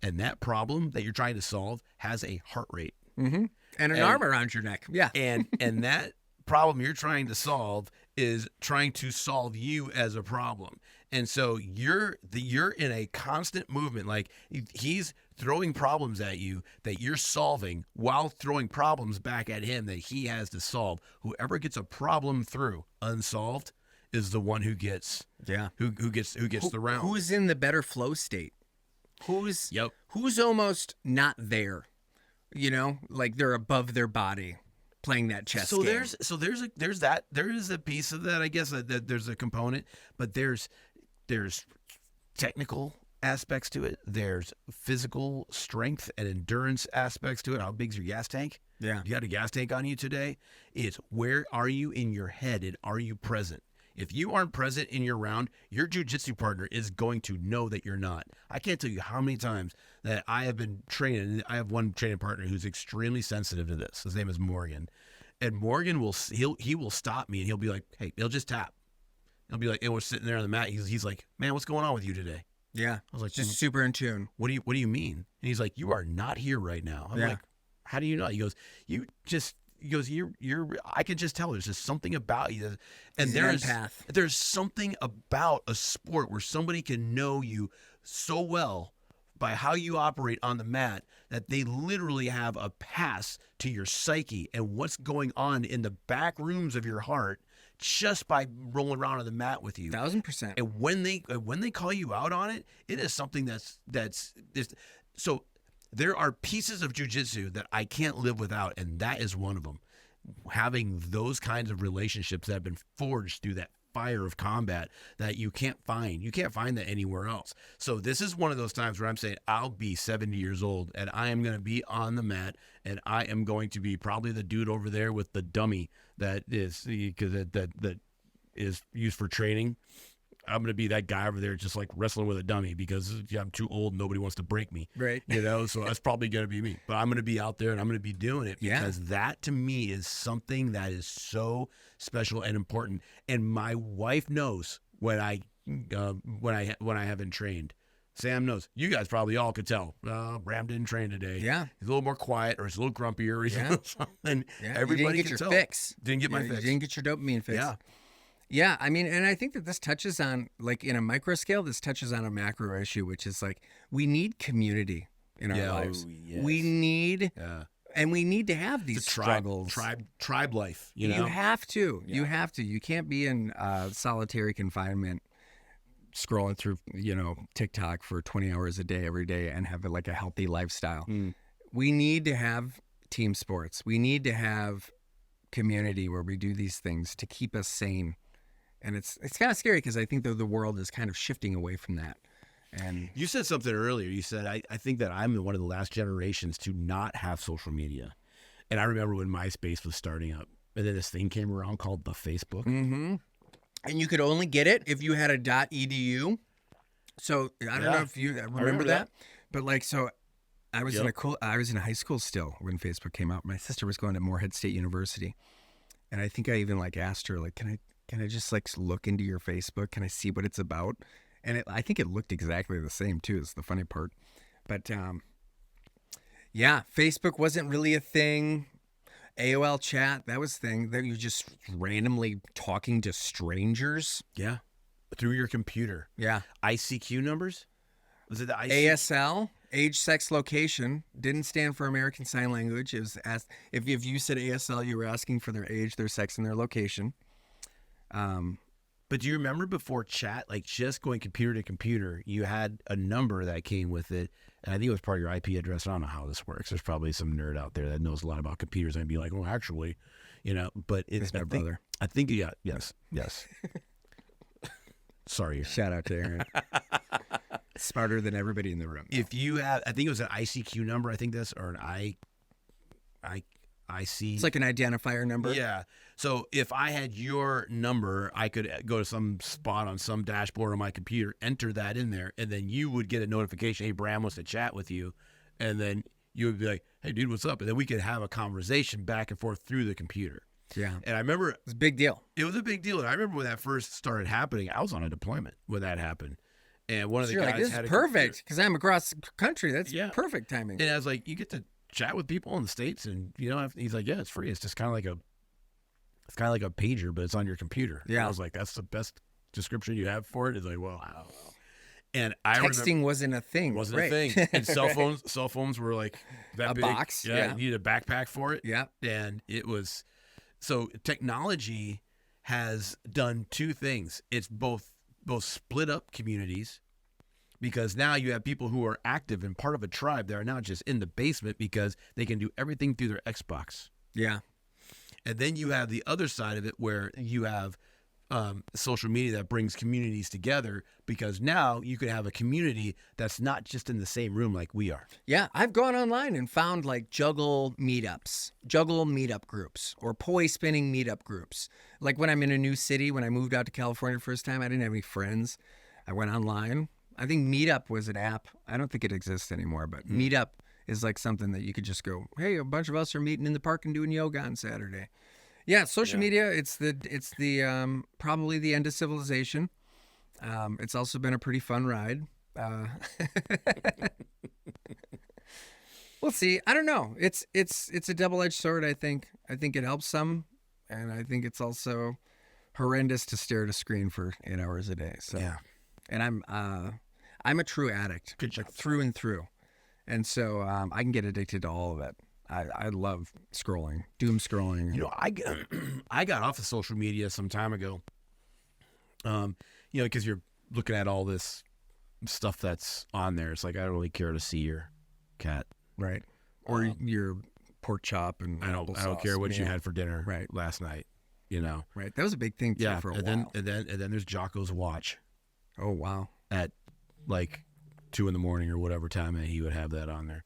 and that problem that you're trying to solve has a heart rate. Mm-hmm. And an arm around your neck. Yeah. And that problem you're trying to solve is trying to solve you as a problem. And so you're in a constant movement. Like he's throwing problems at you that you're solving while throwing problems back at him that he has to solve. Whoever gets a problem through unsolved is the one who gets who gets the round. Who's in the better flow state? Who's Yep. Who's almost not there? You know, like they're above their body playing that chess So game. there is a piece of that, I guess, that there's a component, but there's technical aspects to it. There's physical strength and endurance aspects to it. How big's your gas tank? Yeah. You got a gas tank on you today? It's where are you in your head and are you present? If you aren't present in your round, your jiu-jitsu partner is going to know that you're not. I can't tell you how many times that I have been training. I have one training partner who's extremely sensitive to this. His name is Morgan. And Morgan will stop me and he'll be like, hey, he'll just tap. He'll be like, and we're sitting there on the mat. He's like, man, what's going on with you today? Yeah. I was like, Just super in tune. what do you mean? And he's like, you are not here right now. I'm Yeah. like, how do you know? He goes, you're I can just tell there's just something about you. And He's an empath. there's something about a sport where somebody can know you so well by how you operate on the mat that they literally have a pass to your psyche and what's going on in the back rooms of your heart just by rolling around on the mat with you. 1000%. And when they call you out on it, it is something that's so there are pieces of jiu-jitsu that I can't live without, and that is one of them. Having those kinds of relationships that have been forged through that fire of combat that you can't find. You can't find that anywhere else. So this is one of those times where I'm saying I'll be 70 years old and I am going to be on the mat and I am going to be probably the dude over there with the dummy that is that is used for training. I'm going to be that guy over there just like wrestling with a dummy because I'm too old. Nobody wants to break me. Right. So that's probably going to be me. But I'm going to be out there and I'm going to be doing it because that to me is something that is so special and important. And my wife knows when I haven't trained. Sam knows. You guys probably all could tell. Bram didn't train today. Yeah. He's a little more quiet or he's a little grumpier or he's a little something. Yeah. Everybody you didn't get your tell. fix. Didn't get my You fix. didn't get your dopamine fix. Yeah. Yeah, I mean, and I think that this touches on, like in a micro scale, this touches on a macro issue, which is like we need community in our lives. Yes. We need, and we need to have these struggles. Tribe life. You know, you have to. Yeah. You have to. You can't be in solitary confinement, scrolling through TikTok for 20 hours a day every day and have like a healthy lifestyle. We need to have team sports. We need to have community where we do these things to keep us sane. And it's kind of scary because I think that the world is kind of shifting away from that. And you said something earlier. You said, I think that I'm one of the last generations to not have social media. And I remember when MySpace was starting up. And then this thing came around called the Facebook. Mm-hmm. And you could only get it if you had a .edu. So I don't know if you remember that. But like, so I was in high school still when Facebook came out. My sister was going to Morehead State University. And I think I even like asked her, like, can I just like look into your Facebook? Can I see what it's about? And I think it looked exactly the same too, is the funny part. But Facebook wasn't really a thing. AOL chat, that was a thing. That you just randomly talking to strangers. Yeah. Through your computer. Yeah. ICQ numbers? Was it the ASL? Age, sex, location. Didn't stand for American Sign Language. It was asked, if you said ASL, you were asking for their age, their sex, and their location. But do you remember before chat, like just going computer to computer, you had a number that came with it, and I think it was part of your IP address. I don't know how this works. There's probably some nerd out there that knows a lot about computers and be like, well, actually, but it's my brother. I think, yes. Sorry. Shout out to Aaron. Smarter than everybody in the room. If you have, I think it was an ICQ number, I think that's, or an IC. It's like an identifier number. Yeah. So if I had your number, I could go to some spot on some dashboard on my computer, enter that in there, and then you would get a notification, hey, Bram wants to chat with you. And then you would be like, hey, dude, what's up? And then we could have a conversation back and forth through the computer. Yeah. And I remember it was a big deal. It was a big deal. And I remember when that first started happening, I was on a deployment when that happened. And one of the guys like, this had is perfect because I'm across the country. That's perfect timing. And I was like, you get to chat with people in the States, and he's like, yeah, it's free. It's just kind of like a pager, but it's on your computer. Yeah. And I was like, that's the best description you have for it. It's like, well, I don't know. And texting wasn't a thing. Wasn't a thing. And cell phones were like that big. Box. Yeah. You needed a backpack for it. Yeah. And it was, so technology has done two things. It's both split up communities, because now you have people who are active and part of a tribe that are now just in the basement because they can do everything through their Xbox. Yeah. And then you have the other side of it where you have social media that brings communities together, because now you could have a community that's not just in the same room like we are. Yeah. I've gone online and found like juggle meetup groups, or poi spinning meetup groups. Like when I'm in a new city, when I moved out to California the first time, I didn't have any friends. I went online. I think Meetup was an app. I don't think it exists anymore, but Meetup is like something that you could just go, hey, a bunch of us are meeting in the park and doing yoga on Saturday. Yeah, social media, it's the probably the end of civilization. It's also been a pretty fun ride. We'll see. I don't know. It's a double-edged sword, I think. I think it helps some, and I think it's also horrendous to stare at a screen for 8 hours a day. So yeah. And I'm a true addict, through and through, and so I can get addicted to all of it. I love scrolling, doom scrolling. I got off of social media some time ago. Because you're looking at all this stuff that's on there. It's like, I don't really care to see your cat, right? Or your pork chop and I don't care what you had for dinner right last night. Right. That was a big thing too for a while. And then there's Jocko's watch Oh wow. at like 2 a.m. or whatever time that he would have that on there.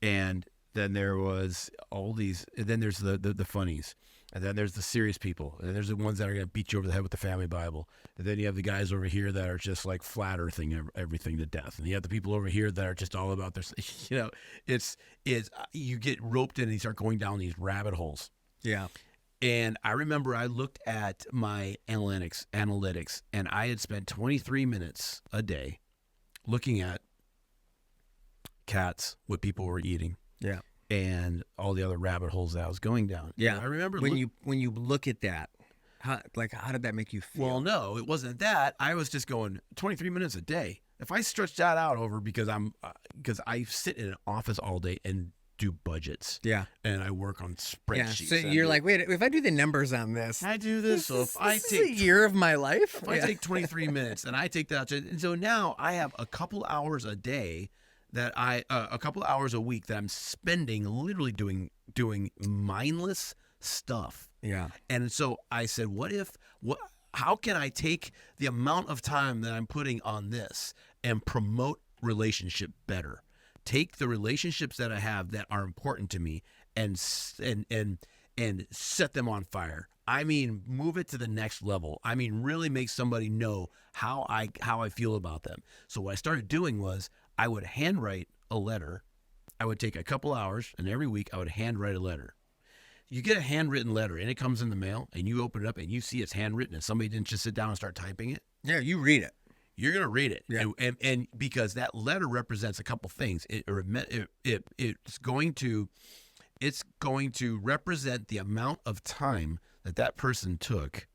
And then there was all these, and then there's the funnies, and then there's the serious people, and there's the ones that are going to beat you over the head with the family Bible. And then you have the guys over here that are just like flat earthing everything to death. And you have the people over here that are just all about their, it's you get roped in and you start going down these rabbit holes. Yeah. And I remember I looked at my analytics, and I had spent 23 minutes a day looking at cats, what people were eating. Yeah. And all the other rabbit holes that I was going down. Yeah. And I remember when you look at that, how did that make you feel? Well, no, it wasn't that. I was just going 23 minutes a day. If I stretch that out over because I sit in an office all day and do budgets. Yeah. And I work on spreadsheets. Yeah. So you're like, wait, if I do the numbers on this, I do this. So if I this take is a year of my life. If I take 23 minutes and I take that, and so now I have a couple hours a day that a couple hours a week that I'm spending literally doing mindless stuff. Yeah. And so I said, how can I take the amount of time that I'm putting on this and promote relationship better? Take the relationships that I have that are important to me and set them on fire. I mean, move it to the next level. I mean, really make somebody know how I feel about them. So what I started doing was I would handwrite a letter. I would take a couple hours, and every week I would handwrite a letter. You get a handwritten letter, and it comes in the mail, and you open it up, and you see it's handwritten, and somebody didn't just sit down and start typing it. Yeah, you read it. You're going to read it. Yeah. And because that letter represents a couple things. It's going to represent the amount of time that person took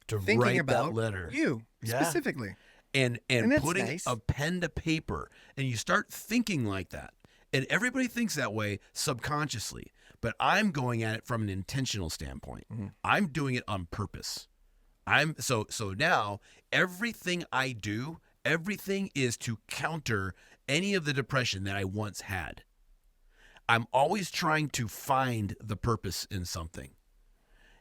to Thinking write about that letter. You Yeah. specifically. And that's putting nice. a pen to paper, and you start thinking like that. And everybody thinks that way subconsciously, but I'm going at it from an intentional standpoint. Mm-hmm. I'm doing it on purpose. So now everything I do, everything is to counter any of the depression that I once had. I'm always trying to find the purpose in something.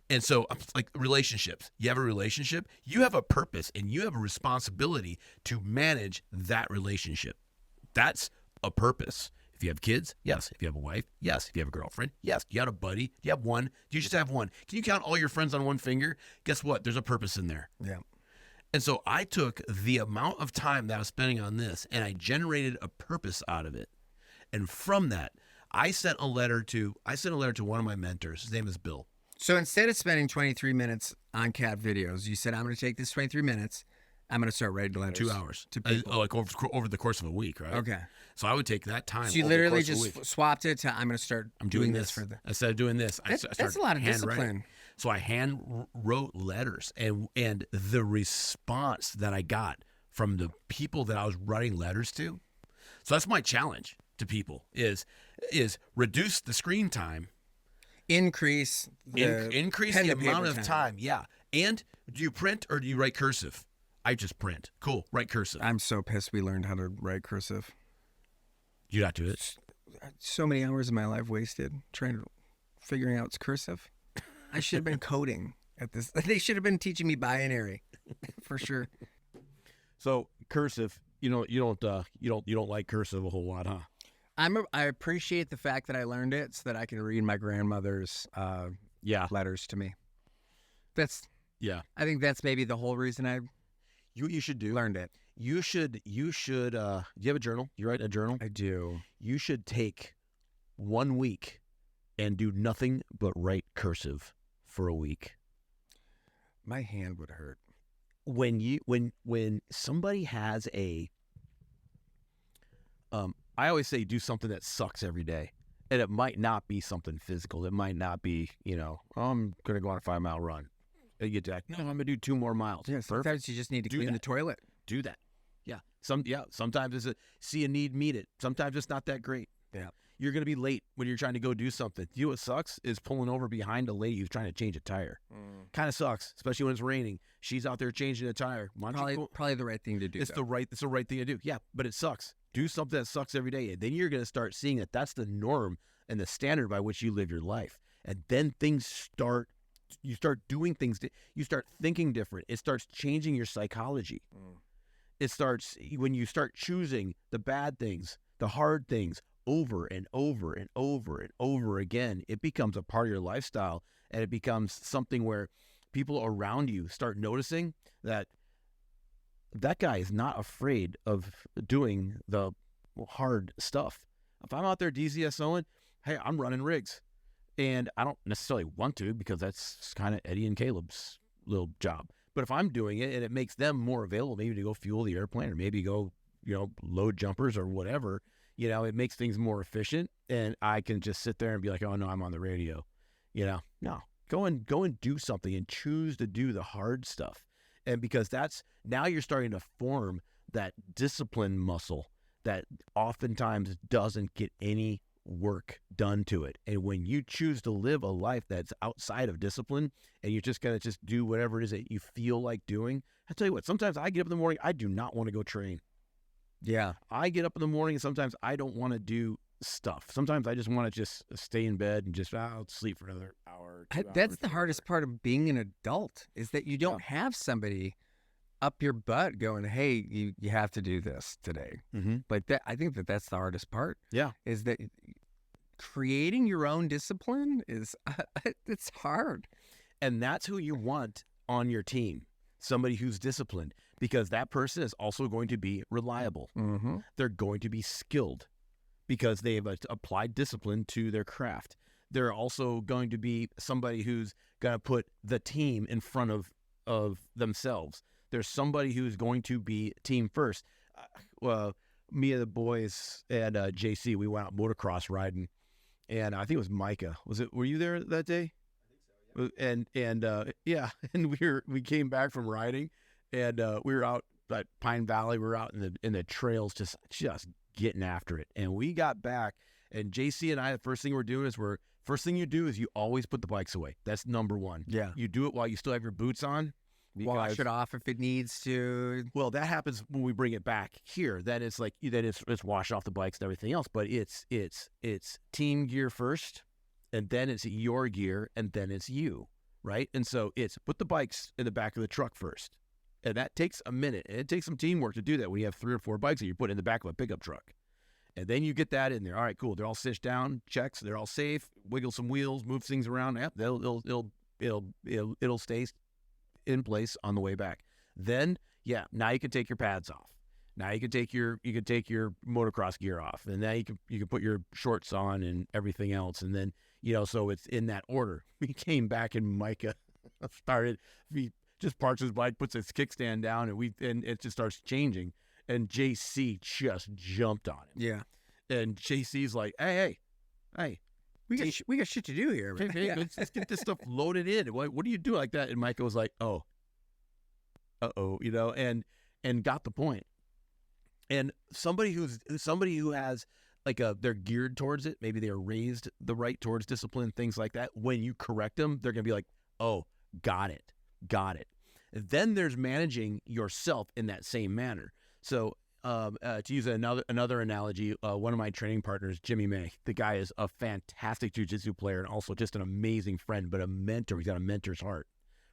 And so, like relationships, you have a relationship, you have a purpose, and you have a responsibility to manage that relationship. That's a purpose. If you have kids, yes. If you have a wife, yes. If you have a girlfriend, yes. You have a buddy, do you have one? Do you just have one? Can you count all your friends on one finger? Guess what? There's a purpose in there. Yeah. And so I took the amount of time that I was spending on this, and I generated a purpose out of it. And from that, I sent a letter to one of my mentors. His name is Bill. So instead of spending 23 minutes on cat videos, you said, I'm going to take this 23 minutes. I'm going to start writing letters. 2 hours. To people. Like over the course of a week, right? Okay. So I would take that time. So you over the literally course of a just week. swapped it to, I'm going to start I'm doing this for the... instead of doing this. I That's started a lot of handwriting. discipline. So I hand wrote letters, and the response that I got from the people that I was writing letters to. So that's my challenge to people is reduce the screen time. Increase the Increase pen the to paper amount of time. Yeah. And do you print or do you write cursive? I just print. Cool. Write cursive. I'm so pissed we learned how to write cursive. You not do it. So many hours of my life wasted figuring out cursive. I should have been coding at this. They should have been teaching me binary, for sure. So cursive, you don't like cursive a whole lot, huh? I appreciate the fact that I learned it so that I can read my grandmother's letters to me. Yeah. I think that's maybe the whole reason I You should do. learned it. You should do you have a journal? You write a journal? I do. You should take 1 week and do nothing but write cursive for a week. My hand would hurt. When somebody has I always say do something that sucks every day. And it might not be something physical. It might not be, I'm going to go on a 5-mile run. And you get back, no, I'm going to do 2 more miles. Yeah, sometimes you just need to Do clean that. the toilet. Do that. Yeah. Sometimes it's see a need, meet it. Sometimes it's not that great. Yeah. You're going to be late when you're trying to go do something. You know what sucks is pulling over behind a lady who's trying to change a tire. Kind of sucks, especially when it's raining. She's out there changing a tire. Why don't you go- Probably the right thing to do. It's the right thing to do. Yeah, but it sucks. Do something that sucks every day, and then you're going to start seeing that that's the norm and the standard by which you live your life. And then things start doing things. You start thinking different. It starts changing your psychology. It starts when you start choosing the bad things, the hard things over and over and over and over again. It becomes a part of your lifestyle, and it becomes something where people around you start noticing that guy is not afraid of doing the hard stuff. If I'm out there DZSOing, hey, I'm running rigs. And I don't necessarily want to, because that's kind of Eddie and Caleb's little job. But if I'm doing it and it makes them more available, maybe to go fuel the airplane or maybe go, load jumpers or whatever, it makes things more efficient. And I can just sit there and be like, oh no, I'm on the radio. No, go and do something and choose to do the hard stuff. And because now you're starting to form that discipline muscle that oftentimes doesn't get any work done to it. And when you choose to live a life that's outside of discipline and you're just going to just do whatever it is that you feel like doing, I tell you what, sometimes I get up in the morning, I do not want to go train. Yeah. I get up in the morning and sometimes I don't want to do stuff. Sometimes I just want to just stay in bed and just I'll sleep for another hour. That's the hardest part of being an adult, is that you don't have somebody up your butt going, hey, you have to do this today. Mm-hmm. Like that, I think that's the hardest part. Yeah. Is that creating your own discipline is, it's hard. And that's who you want on your team. Somebody who's disciplined, because that person is also going to be reliable. Mm-hmm. They're going to be skilled because they've applied discipline to their craft. They're also going to be somebody who's going to put the team in front of themselves. There's somebody who's going to be team first. Me and the boys and JC, we went out motocross riding, and I think it was Micah. Were you there that day? I think so. Yeah. And we came back from riding, and we were out at Pine Valley. We were out in the trails, just getting after it. And we got back, and JC and I, the first thing we're doing is first thing you do is you always put the bikes away. That's number one. Yeah. You do it while you still have your boots on. Wash it off if it needs to. Well, that happens when we bring it back here. Then it's like it's wash off the bikes and everything else. But it's team gear first, and then it's your gear, and then it's you, right? And so it's put the bikes in the back of the truck first, and that takes a minute, and it takes some teamwork to do that when you have 3 or 4 bikes that you're putting in the back of a pickup truck. And then you get that in there. All right, cool. They're all stitched down, checks. They're all safe. Wiggle some wheels, move things around. Yep, it'll stay in place on the way back. Then, now you can take your pads off. Now you can take your motocross gear off, and now you can put your shorts on and everything else. And then so it's in that order. We came back and Micah started. He just parks his bike, puts his kickstand down, and it just starts changing. And JC just jumped on him. Yeah. And JC's like, hey. We got shit to do here. Hey, let's get this stuff loaded in. What do you do like that? And Micah was like, and got the point. And somebody who has they're geared towards it. Maybe they're raised the right towards discipline, things like that. When you correct them, they're going to be like, oh, got it. And then there's managing yourself in that same manner. So to use another analogy, one of my training partners, Jimmy May, the guy is a fantastic jiu-jitsu player and also just an amazing friend, but a mentor. He's got a mentor's heart,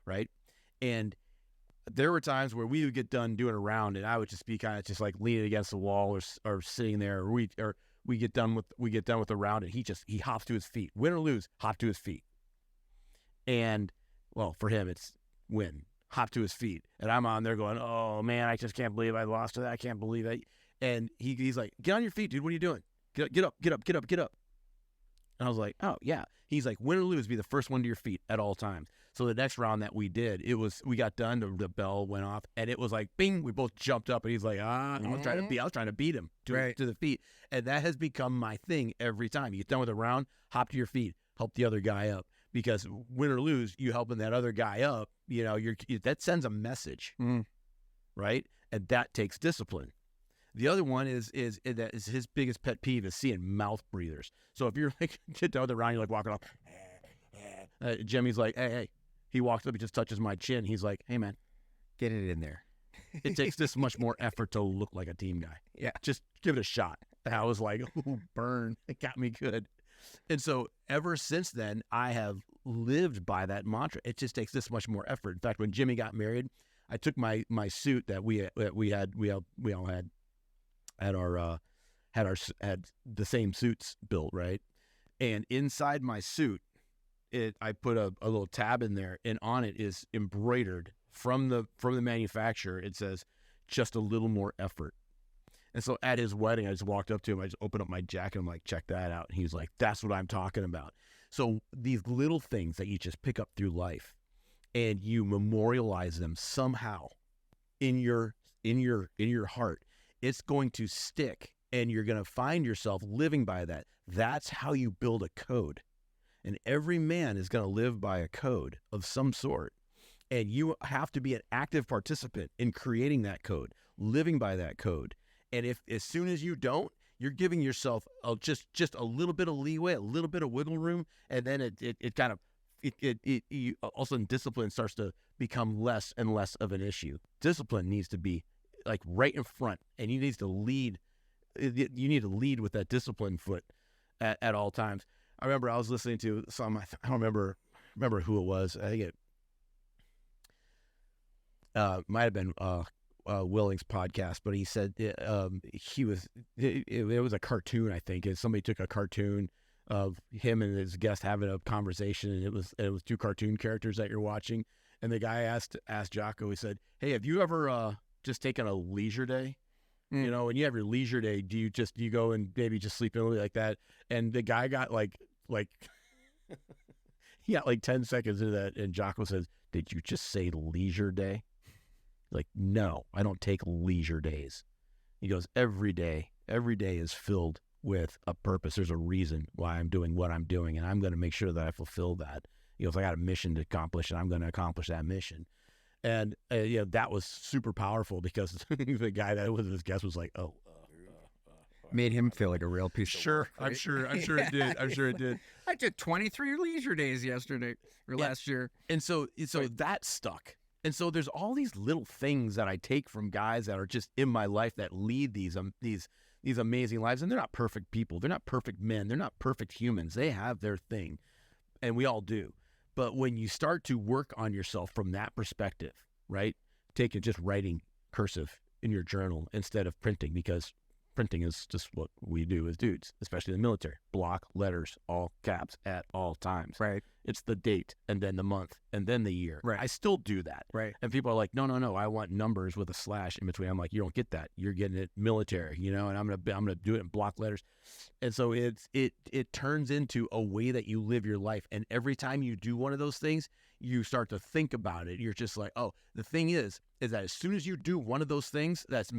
right? And there were times where we would get done doing a round, and I would just be kind of just like leaning against the wall or sitting there, or we get done with the round, and he hops to his feet, win or lose, hop to his feet, and well, for him it's win. Hop to his feet, and I'm on there going, oh man, I just can't believe I lost to that. I can't believe that. And he's like, get on your feet, dude. What are you doing? Get up. And I was like, oh yeah. He's like, win or lose, be the first one to your feet at all times. So the next round that we did, we got done, the bell went off, and it was like, bing, we both jumped up, and he's like, I was trying to beat him to the feet. And that has become my thing every time. You get done with a round, hop to your feet, help the other guy up. Because win or lose, you helping that other guy up, that sends a message, right? And that takes discipline. The other one is his biggest pet peeve is seeing mouth breathers. So if you're like get done with the round, you're like walking off. Jimmy's like, hey. He walks up, he just touches my chin. He's like, hey man, get it in there. It takes this much more effort to look like a team guy. Yeah, just give it a shot. And I was like, ooh, burn. It got me good. And so ever since then, I have lived by that mantra. It just takes this much more effort. In fact, when Jimmy got married, I took my suit that we all had the same suits built, right? And inside my suit, I put a little tab in there, and on it is embroidered from the manufacturer. It says, "Just a little more effort." And so at his wedding, I just walked up to him. I just opened up my jacket. I'm like, "Check that out." And he was like, "That's what I'm talking about." So these little things that you just pick up through life, and you memorialize them somehow in your heart, it's going to stick, and you're going to find yourself living by that. That's how you build a code. And every man is going to live by a code of some sort. And you have to be an active participant in creating that code, living by that code. And if as soon as you don't, you're giving yourself just a little bit of leeway, a little bit of wiggle room, and then all of a sudden discipline starts to become less and less of an issue. Discipline needs to be like right in front, and you need to lead. You need to lead with that discipline foot at all times. I remember I was listening to some. I don't remember who it was. I think it might have been Willing's podcast, but he said it was a cartoon. I think somebody took a cartoon of him and his guest having a conversation, and it was two cartoon characters that you're watching. And the guy asked Jocko. He said, "Hey, have you ever just taken a leisure day? You know, when you have your leisure day, do you go and maybe just sleep early like that?" And the guy got like he got like 10 seconds into that, and Jocko says, "Did you just say leisure day?" Like, "No, I don't take leisure days." He goes, every day is filled with a purpose. There's a reason why I'm doing what I'm doing, and I'm going to make sure that I fulfill that. He goes, "I got a mission to accomplish, and I'm going to accomplish that mission." And that was super powerful, because the guy that was his guest was like, made him feel like a real piece of work, right? I'm sure it did. I'm sure it did. I took 23 leisure days yesterday or last year. And so that stuck. And so there's all these little things that I take from guys that are just in my life that lead these amazing lives. And they're not perfect people. They're not perfect men. They're not perfect humans. They have their thing, and we all do. But when you start to work on yourself from that perspective, right? Take it just writing cursive in your journal instead of printing, because printing is just what we do as dudes, especially in the military. Block letters, all caps at all times. Right. It's the date and then the month and then the year. Right. I still do that. Right. And people are like, no, I want numbers with a slash in between. I'm like, you don't get that. You're getting it military, and I'm gonna do it in block letters. And so it turns into a way that you live your life. And every time you do one of those things, you start to think about it. You're just like, oh, the thing is that as soon as you do one of those things that's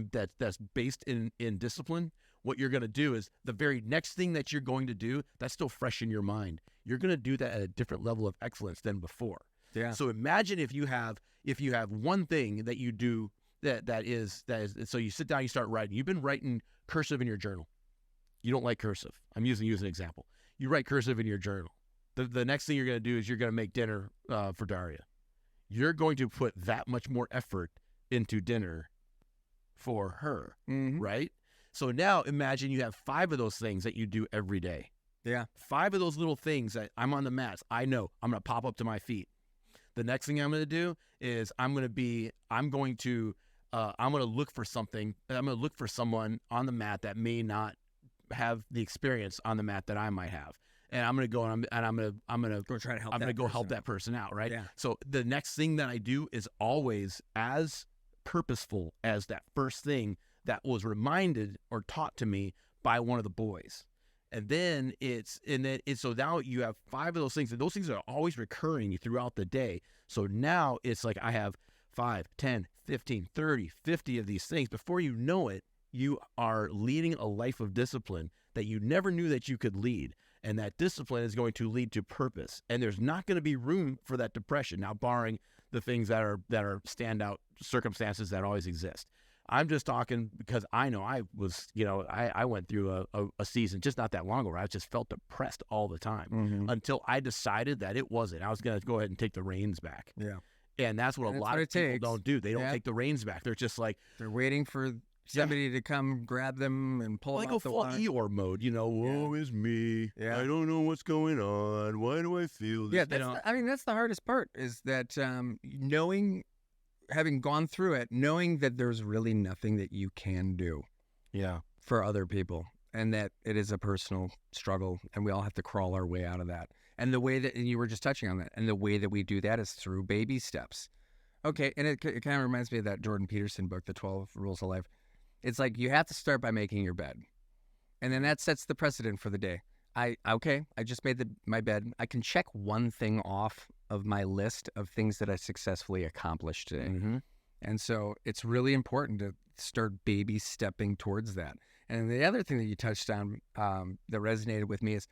based in discipline, what you're going to do is the very next thing that you're going to do, that's still fresh in your mind. You're going to do that at a different level of excellence than before. Yeah. So imagine if you have one thing that you do that is so you sit down, you start writing. You've been writing cursive in your journal. You don't like cursive. I'm using you as an example. You write cursive in your journal. The next thing you're going to do is you're going to make dinner for Daria. You're going to put that much more effort into dinner for her, right? So now imagine you have 5 of those things that you do every day. Yeah. 5 of those little things that I'm on the mats. I know I'm going to pop up to my feet. The next thing I'm going to do is I'm going to look for something. I'm going to look for someone on the mat that may not have the experience on the mat that I might have. And I'm going to go and I'm going to go try to help. I'm going to go help that person out, right? Yeah. So the next thing that I do is always as purposeful as that first thing that was reminded or taught to me by one of the boys. And then so now you have 5 of those things, and those things are always recurring throughout the day. So now it's like I have 5, 10, 15, 30, 50 of these things. Before you know it, you are leading a life of discipline that you never knew that you could lead. And that discipline is going to lead to purpose. And there's not going to be room for that depression. Now, barring the things that are standout circumstances that always exist. I'm just talking because I know I was, I went through a season just not that long ago where I just felt depressed all the time until I decided that it wasn't. I was going to go ahead and take the reins back. Yeah. And that's what a lot of people don't do. They don't take the reins back. They're just like, they're waiting for somebody to come grab them and pull Like them a out the full water. Eeyore mode, woe is me. Yeah. I don't know what's going on. Why do I feel this? Yeah, that's the hardest part is that having gone through it, knowing that there's really nothing that you can do Yeah. for other people and that it is a personal struggle and we all have to crawl our way out of that. And the way that, and you were just touching on that, and the way that we do that is through baby steps. Okay, and it kind of reminds me of that Jordan Peterson book, The 12 Rules of Life. It's like you have to start by making your bed. And then that sets the precedent for the day. I just made my bed. I can check one thing off of my list of things that I successfully accomplished today. Mm-hmm. And so it's really important to start baby stepping towards that. And the other thing that you touched on that resonated with me is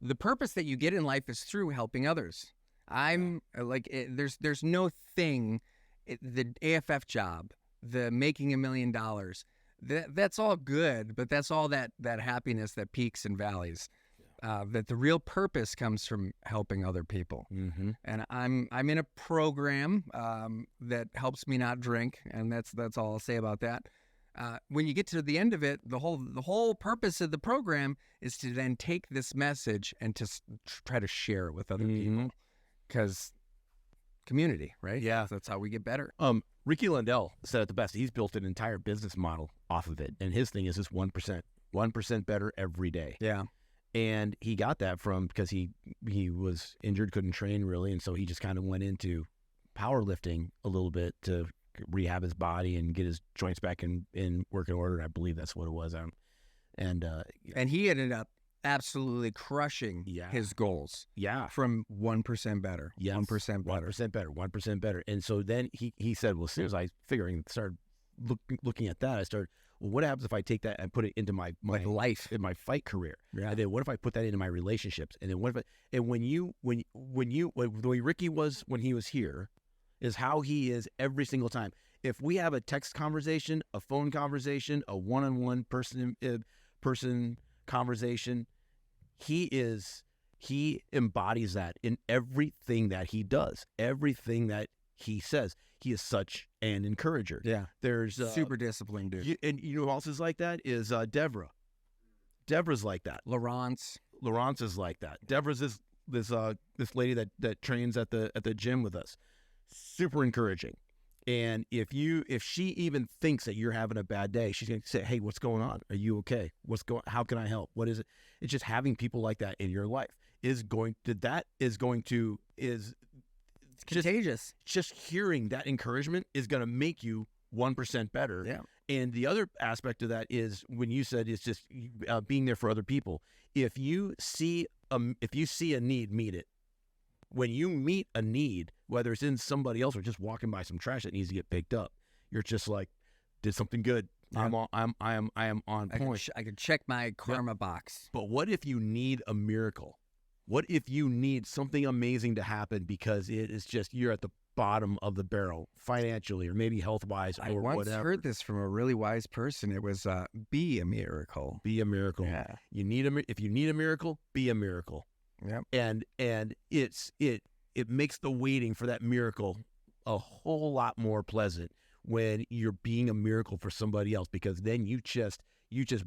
the purpose that you get in life is through helping others. There's no thing, the AFF job, the making $1 million, that's all good, but that's all that happiness that peaks and valleys. That the real purpose comes from helping other people. Mm-hmm. And I'm in a program that helps me not drink, and that's all I'll say about that. When you get to the end of it, the whole purpose of the program is to then take this message and to try to share it with other people, because community, right? Yeah, that's how we get better. Ricky Lindell said it the best. He's built an entire business model off of it, and his thing is just 1% better every day. Yeah. And he got that from because he was injured, couldn't train really, and so he just kind of went into powerlifting a little bit to rehab his body and get his joints back in working order. I believe that's what it was. And he ended up absolutely crushing his goals. Yeah, from 1% better. Yes, 1% better. 1% better. And so then he said, well, as soon as I started looking at that, I started, well, what happens if I take that and put it into my life, in my fight career? Yeah. And then what if I put that into my relationships? And then what if the way Ricky was when he was here is how he is every single time. If we have a text conversation, a phone conversation, a one-on-one person conversation, he embodies that in everything that he does, everything that he says. He is such an encourager. Yeah. There's super disciplined dude. And you know who else is like that is Devra. Devra's like that. Laurence is like that. Devra's this lady that trains at the gym with us. Super encouraging. And if she even thinks that you're having a bad day, she's going to say, "Hey, what's going on? Are you okay? How can I help? What is it?" It's just having people like that in your life is contagious. Just hearing that encouragement is going to make you 1% better. Yeah. And the other aspect of that is when you said it's just being there for other people. If you see a need, meet it. When you meet a need, whether it's in somebody else or just walking by some trash that needs to get picked up, you're just like, did something good. Yeah. I am on point. I could check my karma box. But what if you need a miracle? What if you need something amazing to happen because it is just you're at the bottom of the barrel financially or maybe health-wise or whatever? I once heard this from a really wise person. It was be a miracle. Be a miracle. Yeah. If you need a miracle, be a miracle. Yep. And it makes the waiting for that miracle a whole lot more pleasant when you're being a miracle for somebody else, because then you just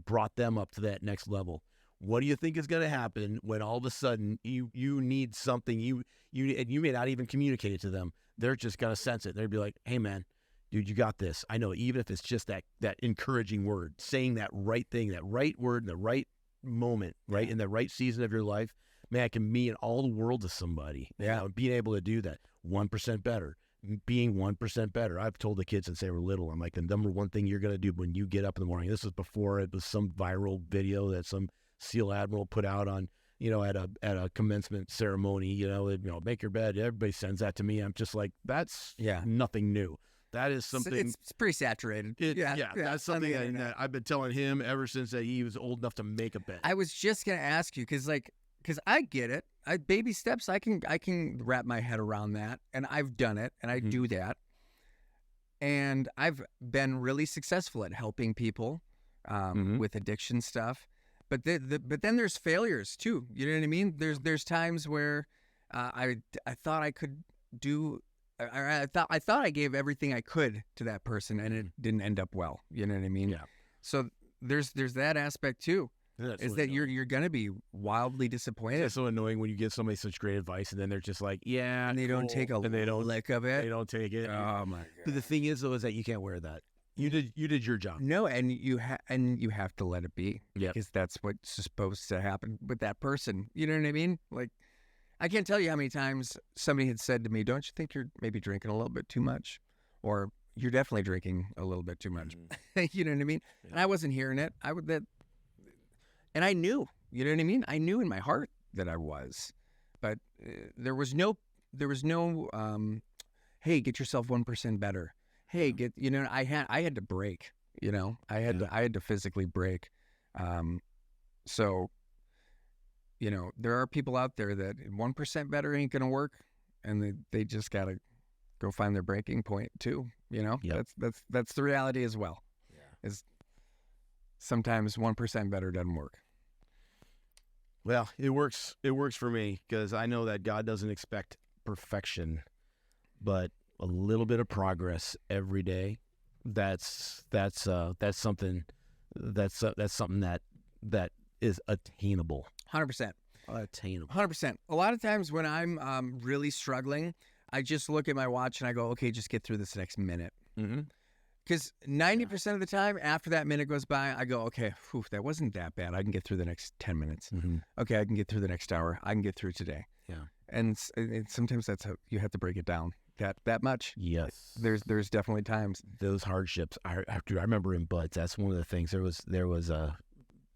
brought them up to that next level. What do you think is going to happen when all of a sudden you need something and you may not even communicate it to them? They're just going to sense it. They'll be like, "Hey man, dude, you got this." I know, even if it's just that encouraging word, saying that right thing, that right word in the right moment, right in the right season of your life, man, it can mean all the world to somebody. Yeah. Being able to do that, 1% better, being 1% better. I've told the kids since they were little, I'm like, the number one thing you're going to do when you get up in the morning, this was before it was some viral video that some SEAL admiral put out on, at a commencement ceremony, make your bed. Everybody sends that to me. I'm just like, that's nothing new. That is something. It's pretty saturated. That's something that I've been telling him ever since that he was old enough to make a bed. I was just going to ask you, because I get it. Baby steps, I can wrap my head around that, and I've done it, and I do that. And I've been really successful at helping people with addiction stuff. But then there's failures too. You know what I mean? There's times where I thought I could do. I thought I gave everything I could to that person, and it didn't end up well. You know what I mean? Yeah. So there's that aspect too. That's Is really that you're gonna be wildly disappointed, It's so annoying when you give somebody such great advice and then they're just like, yeah, and they don't take a lick of it. They don't take it. Oh my But the god! thing is, though, is that you can't wear that. You did your job. No, and you have to let it be. Yeah. Because that's what's supposed to happen with that person. You know what I mean? Like, I can't tell you how many times somebody had said to me, "Don't you think you're maybe drinking a little bit too much?" Or "You're definitely drinking a little bit too much." You know what I mean? Yeah. And I wasn't hearing it. And I knew. You know what I mean? I knew in my heart that I was, but there was no. Hey, get yourself 1% better. Hey, I had to break. You know, I had to physically break. So, you know, there are people out there that 1% better ain't gonna work, and they just gotta go find their breaking point too. You know, Yep. that's the reality as well. Yeah. Is sometimes 1% better doesn't work. Well, it works. It works for me because I know that God doesn't expect perfection, but a little bit of progress every day. That's something that is attainable. 100%. Attainable. 100%. A lot of times when I'm really struggling, I just look at my watch and I go, okay, just get through this next minute. Mm-hmm. Because 90% of the time, after that minute goes by, I go, okay, that wasn't that bad. I can get through the next 10 minutes. Mm-hmm. Okay, I can get through the next hour. I can get through today. Yeah. And sometimes that's how you have to break it down that much. Yes. There's definitely times. Those hardships. I remember in Buds. That's one of the things. There was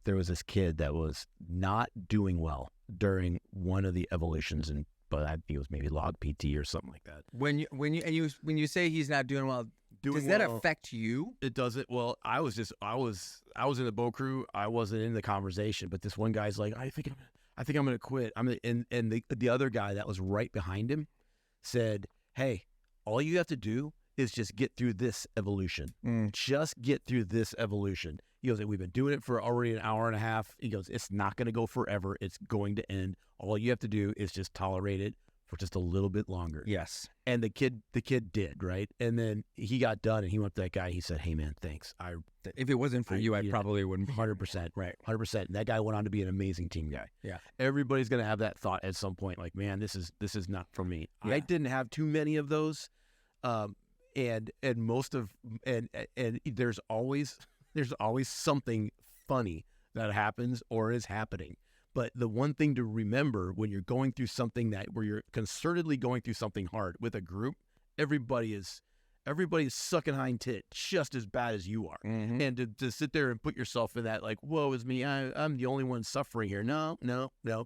this kid that was not doing well during one of the evolutions, but I think it was maybe log PT or something like that. When you say he's not doing well, does that affect you? It doesn't. Well, I was in the boat crew. I wasn't in the conversation, but this one guy's like, I think I'm gonna quit. And the other guy that was right behind him said, hey, all you have to do is just get through this evolution. Just get through this evolution. He goes, we've been doing it for already an hour and a half. He goes, it's not going to go forever. It's going to end. All you have to do is just tolerate it for just a little bit longer. Yes. And the kid did, right? And then he got done and he went to that guy. He said, hey, man, thanks. If it wasn't for you, I probably wouldn't. 100%. Right. 100%. And that guy went on to be an amazing team guy. Yeah. Everybody's going to have that thought at some point, like, man, this is not for me. Yeah. I didn't have too many of those. And there's always something funny that happens or is happening. But the one thing to remember when you're going through something where you're concertedly going through something hard with a group, everybody is sucking hind tit just as bad as you are. Mm-hmm. And to sit there and put yourself in that, like, woe is me, I'm the only one suffering here. No,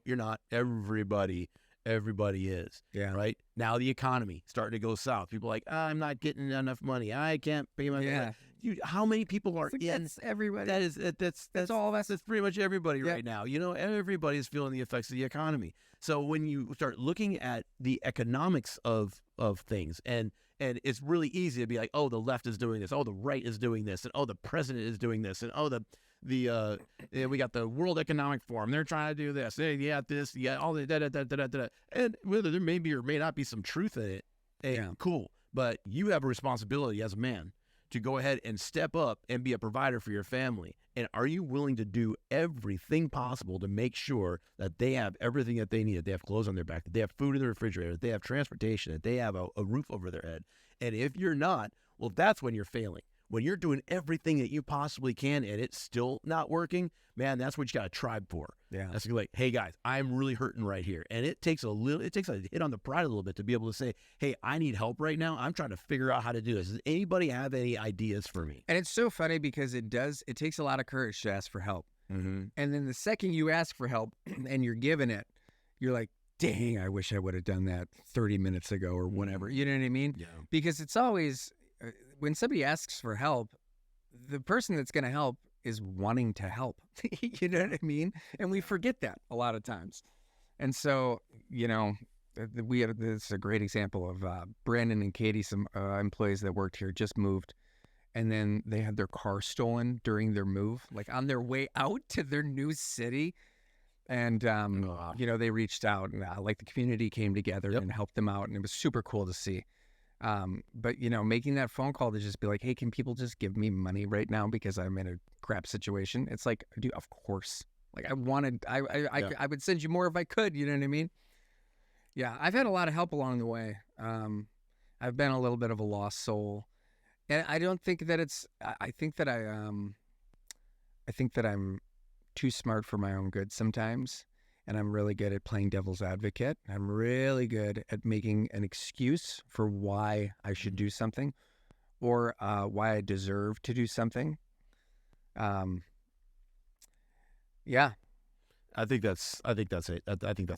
you're not. Everybody is. Yeah. Right? Now the economy starting to go south. People are like, I'm not getting enough money. I can't pay my money. Dude, how many people are in? That's everybody. That's all of us. That's pretty much everybody right now. You know, everybody's feeling the effects of the economy. So when you start looking at the economics of things, and it's really easy to be like, oh, the left is doing this, oh, the right is doing this, and oh, the president is doing this, and oh, we got the World Economic Forum. They're trying to do this. All the da. And whether there may be or may not be some truth in it, cool. But you have a responsibility as a man to go ahead and step up and be a provider for your family. And are you willing to do everything possible to make sure that they have everything that they need, that they have clothes on their back, that they have food in the refrigerator, that they have transportation, that they have a roof over their head? And if you're not, well, that's when you're failing. When you're doing everything that you possibly can and it's still not working, man, that's what you got a tribe for. Yeah. That's like, hey guys, I'm really hurting right here. And it takes a hit on the pride a little bit to be able to say, hey, I need help right now. I'm trying to figure out how to do this. Does anybody have any ideas for me? And it's so funny because it takes a lot of courage to ask for help. Mm-hmm. And then the second you ask for help and you're given it, you're like, dang, I wish I would have done that 30 minutes ago or whatever. You know what I mean? Yeah. Because it's always, when somebody asks for help, the person that's going to help is wanting to help. You know what I mean? And we forget that a lot of times. And so, you know, this is a great example of Brandon and Katie, some employees that worked here, just moved. And then they had their car stolen during their move, like on their way out to their new city. And, you know, they reached out and like the community came together and helped them out. And it was super cool to see. But making that phone call to just be like, hey, can people just give me money right now because I'm in a crap situation? It's like, dude, of course. Like I would send you more if I could. You know what I mean? Yeah, I've had a lot of help along the way. I've been a little bit of a lost soul, and I don't think that I think that I'm too smart for my own good sometimes, and I'm really good at playing devil's advocate. I'm really good at making an excuse for why I should do something, or why I deserve to do something. Yeah, I think that's a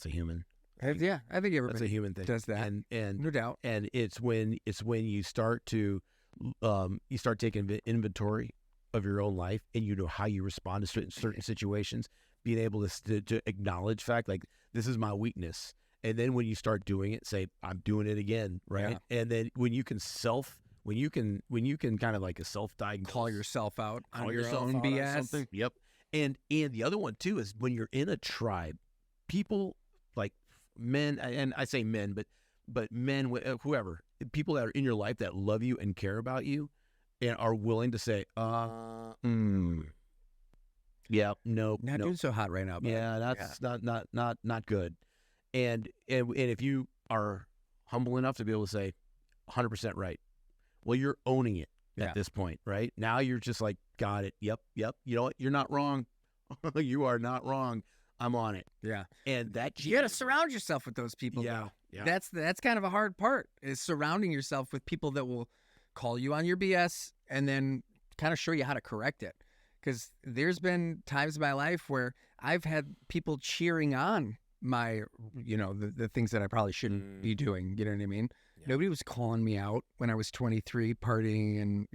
human. Yeah, I think everybody That's a human thing. does that, and no doubt. And it's when you start to taking inventory of your own life, and you know how you respond to certain situations, being able to acknowledge fact, like, this is my weakness, and then when you start doing it, say, I'm doing it again, right? Yeah. And then when you can kind of like a self-diagnose, Call yourself out on your yourself own out on BS. something. Yep. And the other one too is when you're in a tribe, people like men, and I say men, but men, whoever, people that are in your life that love you and care about you and are willing to say, yeah, no, Not doing so hot right now, but yeah, that's not good. And if you are humble enough to be able to say 100% right, well, you're owning it at this point, right? Now you're just like, got it. Yep. You know what? You're not wrong. You are not wrong. I'm on it. Yeah. And that You got to surround yourself with those people. Yeah. Though. That's kind of a hard part, is surrounding yourself with people that will call you on your BS and then kind of show you how to correct it. Because there's been times in my life where I've had people cheering on my, the things that I probably shouldn't be doing. You know what I mean? Yeah. Nobody was calling me out when I was 23, partying and,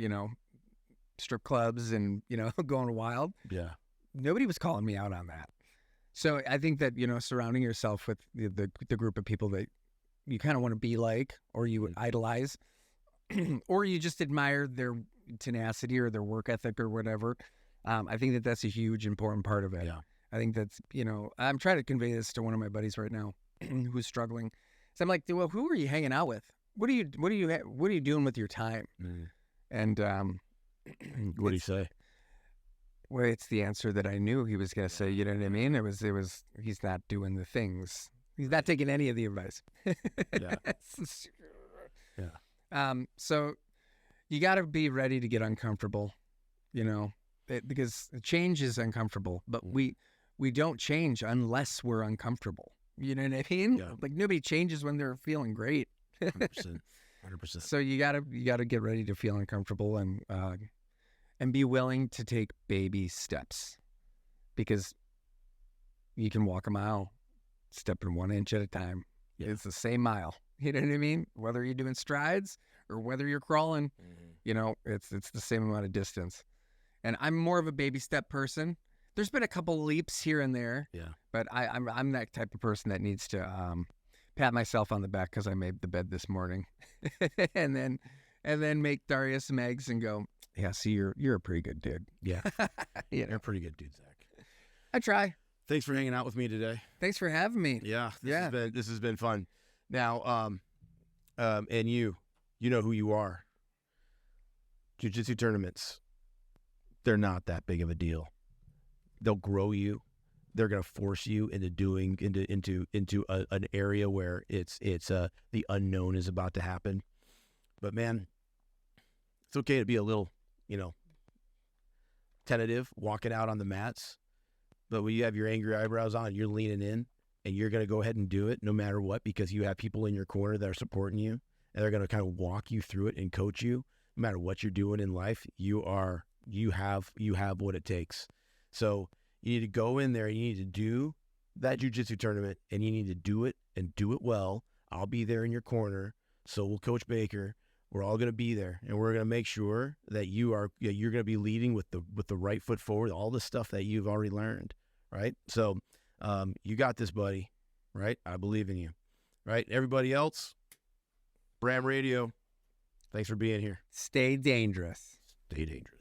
strip clubs and, going wild. Yeah. Nobody was calling me out on that. So I think that, surrounding yourself with the group of people that you kind of want to be like, or you would idolize, or you just admire their tenacity or their work ethic or whatever. I think that that's a huge, important part of it. Yeah. I think that's, I'm trying to convey this to one of my buddies right now who's struggling. So I'm like, well, who are you hanging out with? What are you doing with your time? And what do you say? Well, it's the answer that I knew he was going to say. You know what I mean? It was. He's not doing the things. He's not taking any of the advice. Yeah. Yeah. So you got to be ready to get uncomfortable, because change is uncomfortable. But we don't change unless we're uncomfortable. You know what I mean? Yeah. Like nobody changes when they're feeling great. 100%. So you gotta get ready to feel uncomfortable and be willing to take baby steps, because you can walk a mile stepping 1 inch at a time. Yeah. It's the same mile. You know what I mean? Whether you're doing strides or whether you're crawling, it's the same amount of distance. And I'm more of a baby step person. There's been a couple leaps here and there. Yeah. But I'm that type of person that needs to pat myself on the back because I made the bed this morning, and then make Daria some eggs and go, yeah, see, you're a pretty good dude. Yeah. You're a pretty good dude, Zach. I try. Thanks for hanging out with me today. Thanks for having me. Yeah. This has been fun. Now, and you know who you are. Jiu-jitsu tournaments, they're not that big of a deal. They'll grow you. They're going to force you into an area where it's the unknown is about to happen. But man, it's okay to be a little, tentative, walking out on the mats. But when you have your angry eyebrows on, you're leaning in, and you're going to go ahead and do it no matter what, because you have people in your corner that are supporting you, and they're going to kind of walk you through it and coach you. No matter what you're doing in life, you have what it takes. So you need to go in there and you need to do that jiu-jitsu tournament, and you need to do it and do it well. I'll be there in your corner. So will Coach Baker. We're all going to be there, and we're going to make sure that you're going to be leading with the right foot forward, all the stuff that you've already learned, right? So you got this, buddy, right? I believe in you, right? Everybody else, Bram Radio, thanks for being here. Stay dangerous. Stay dangerous.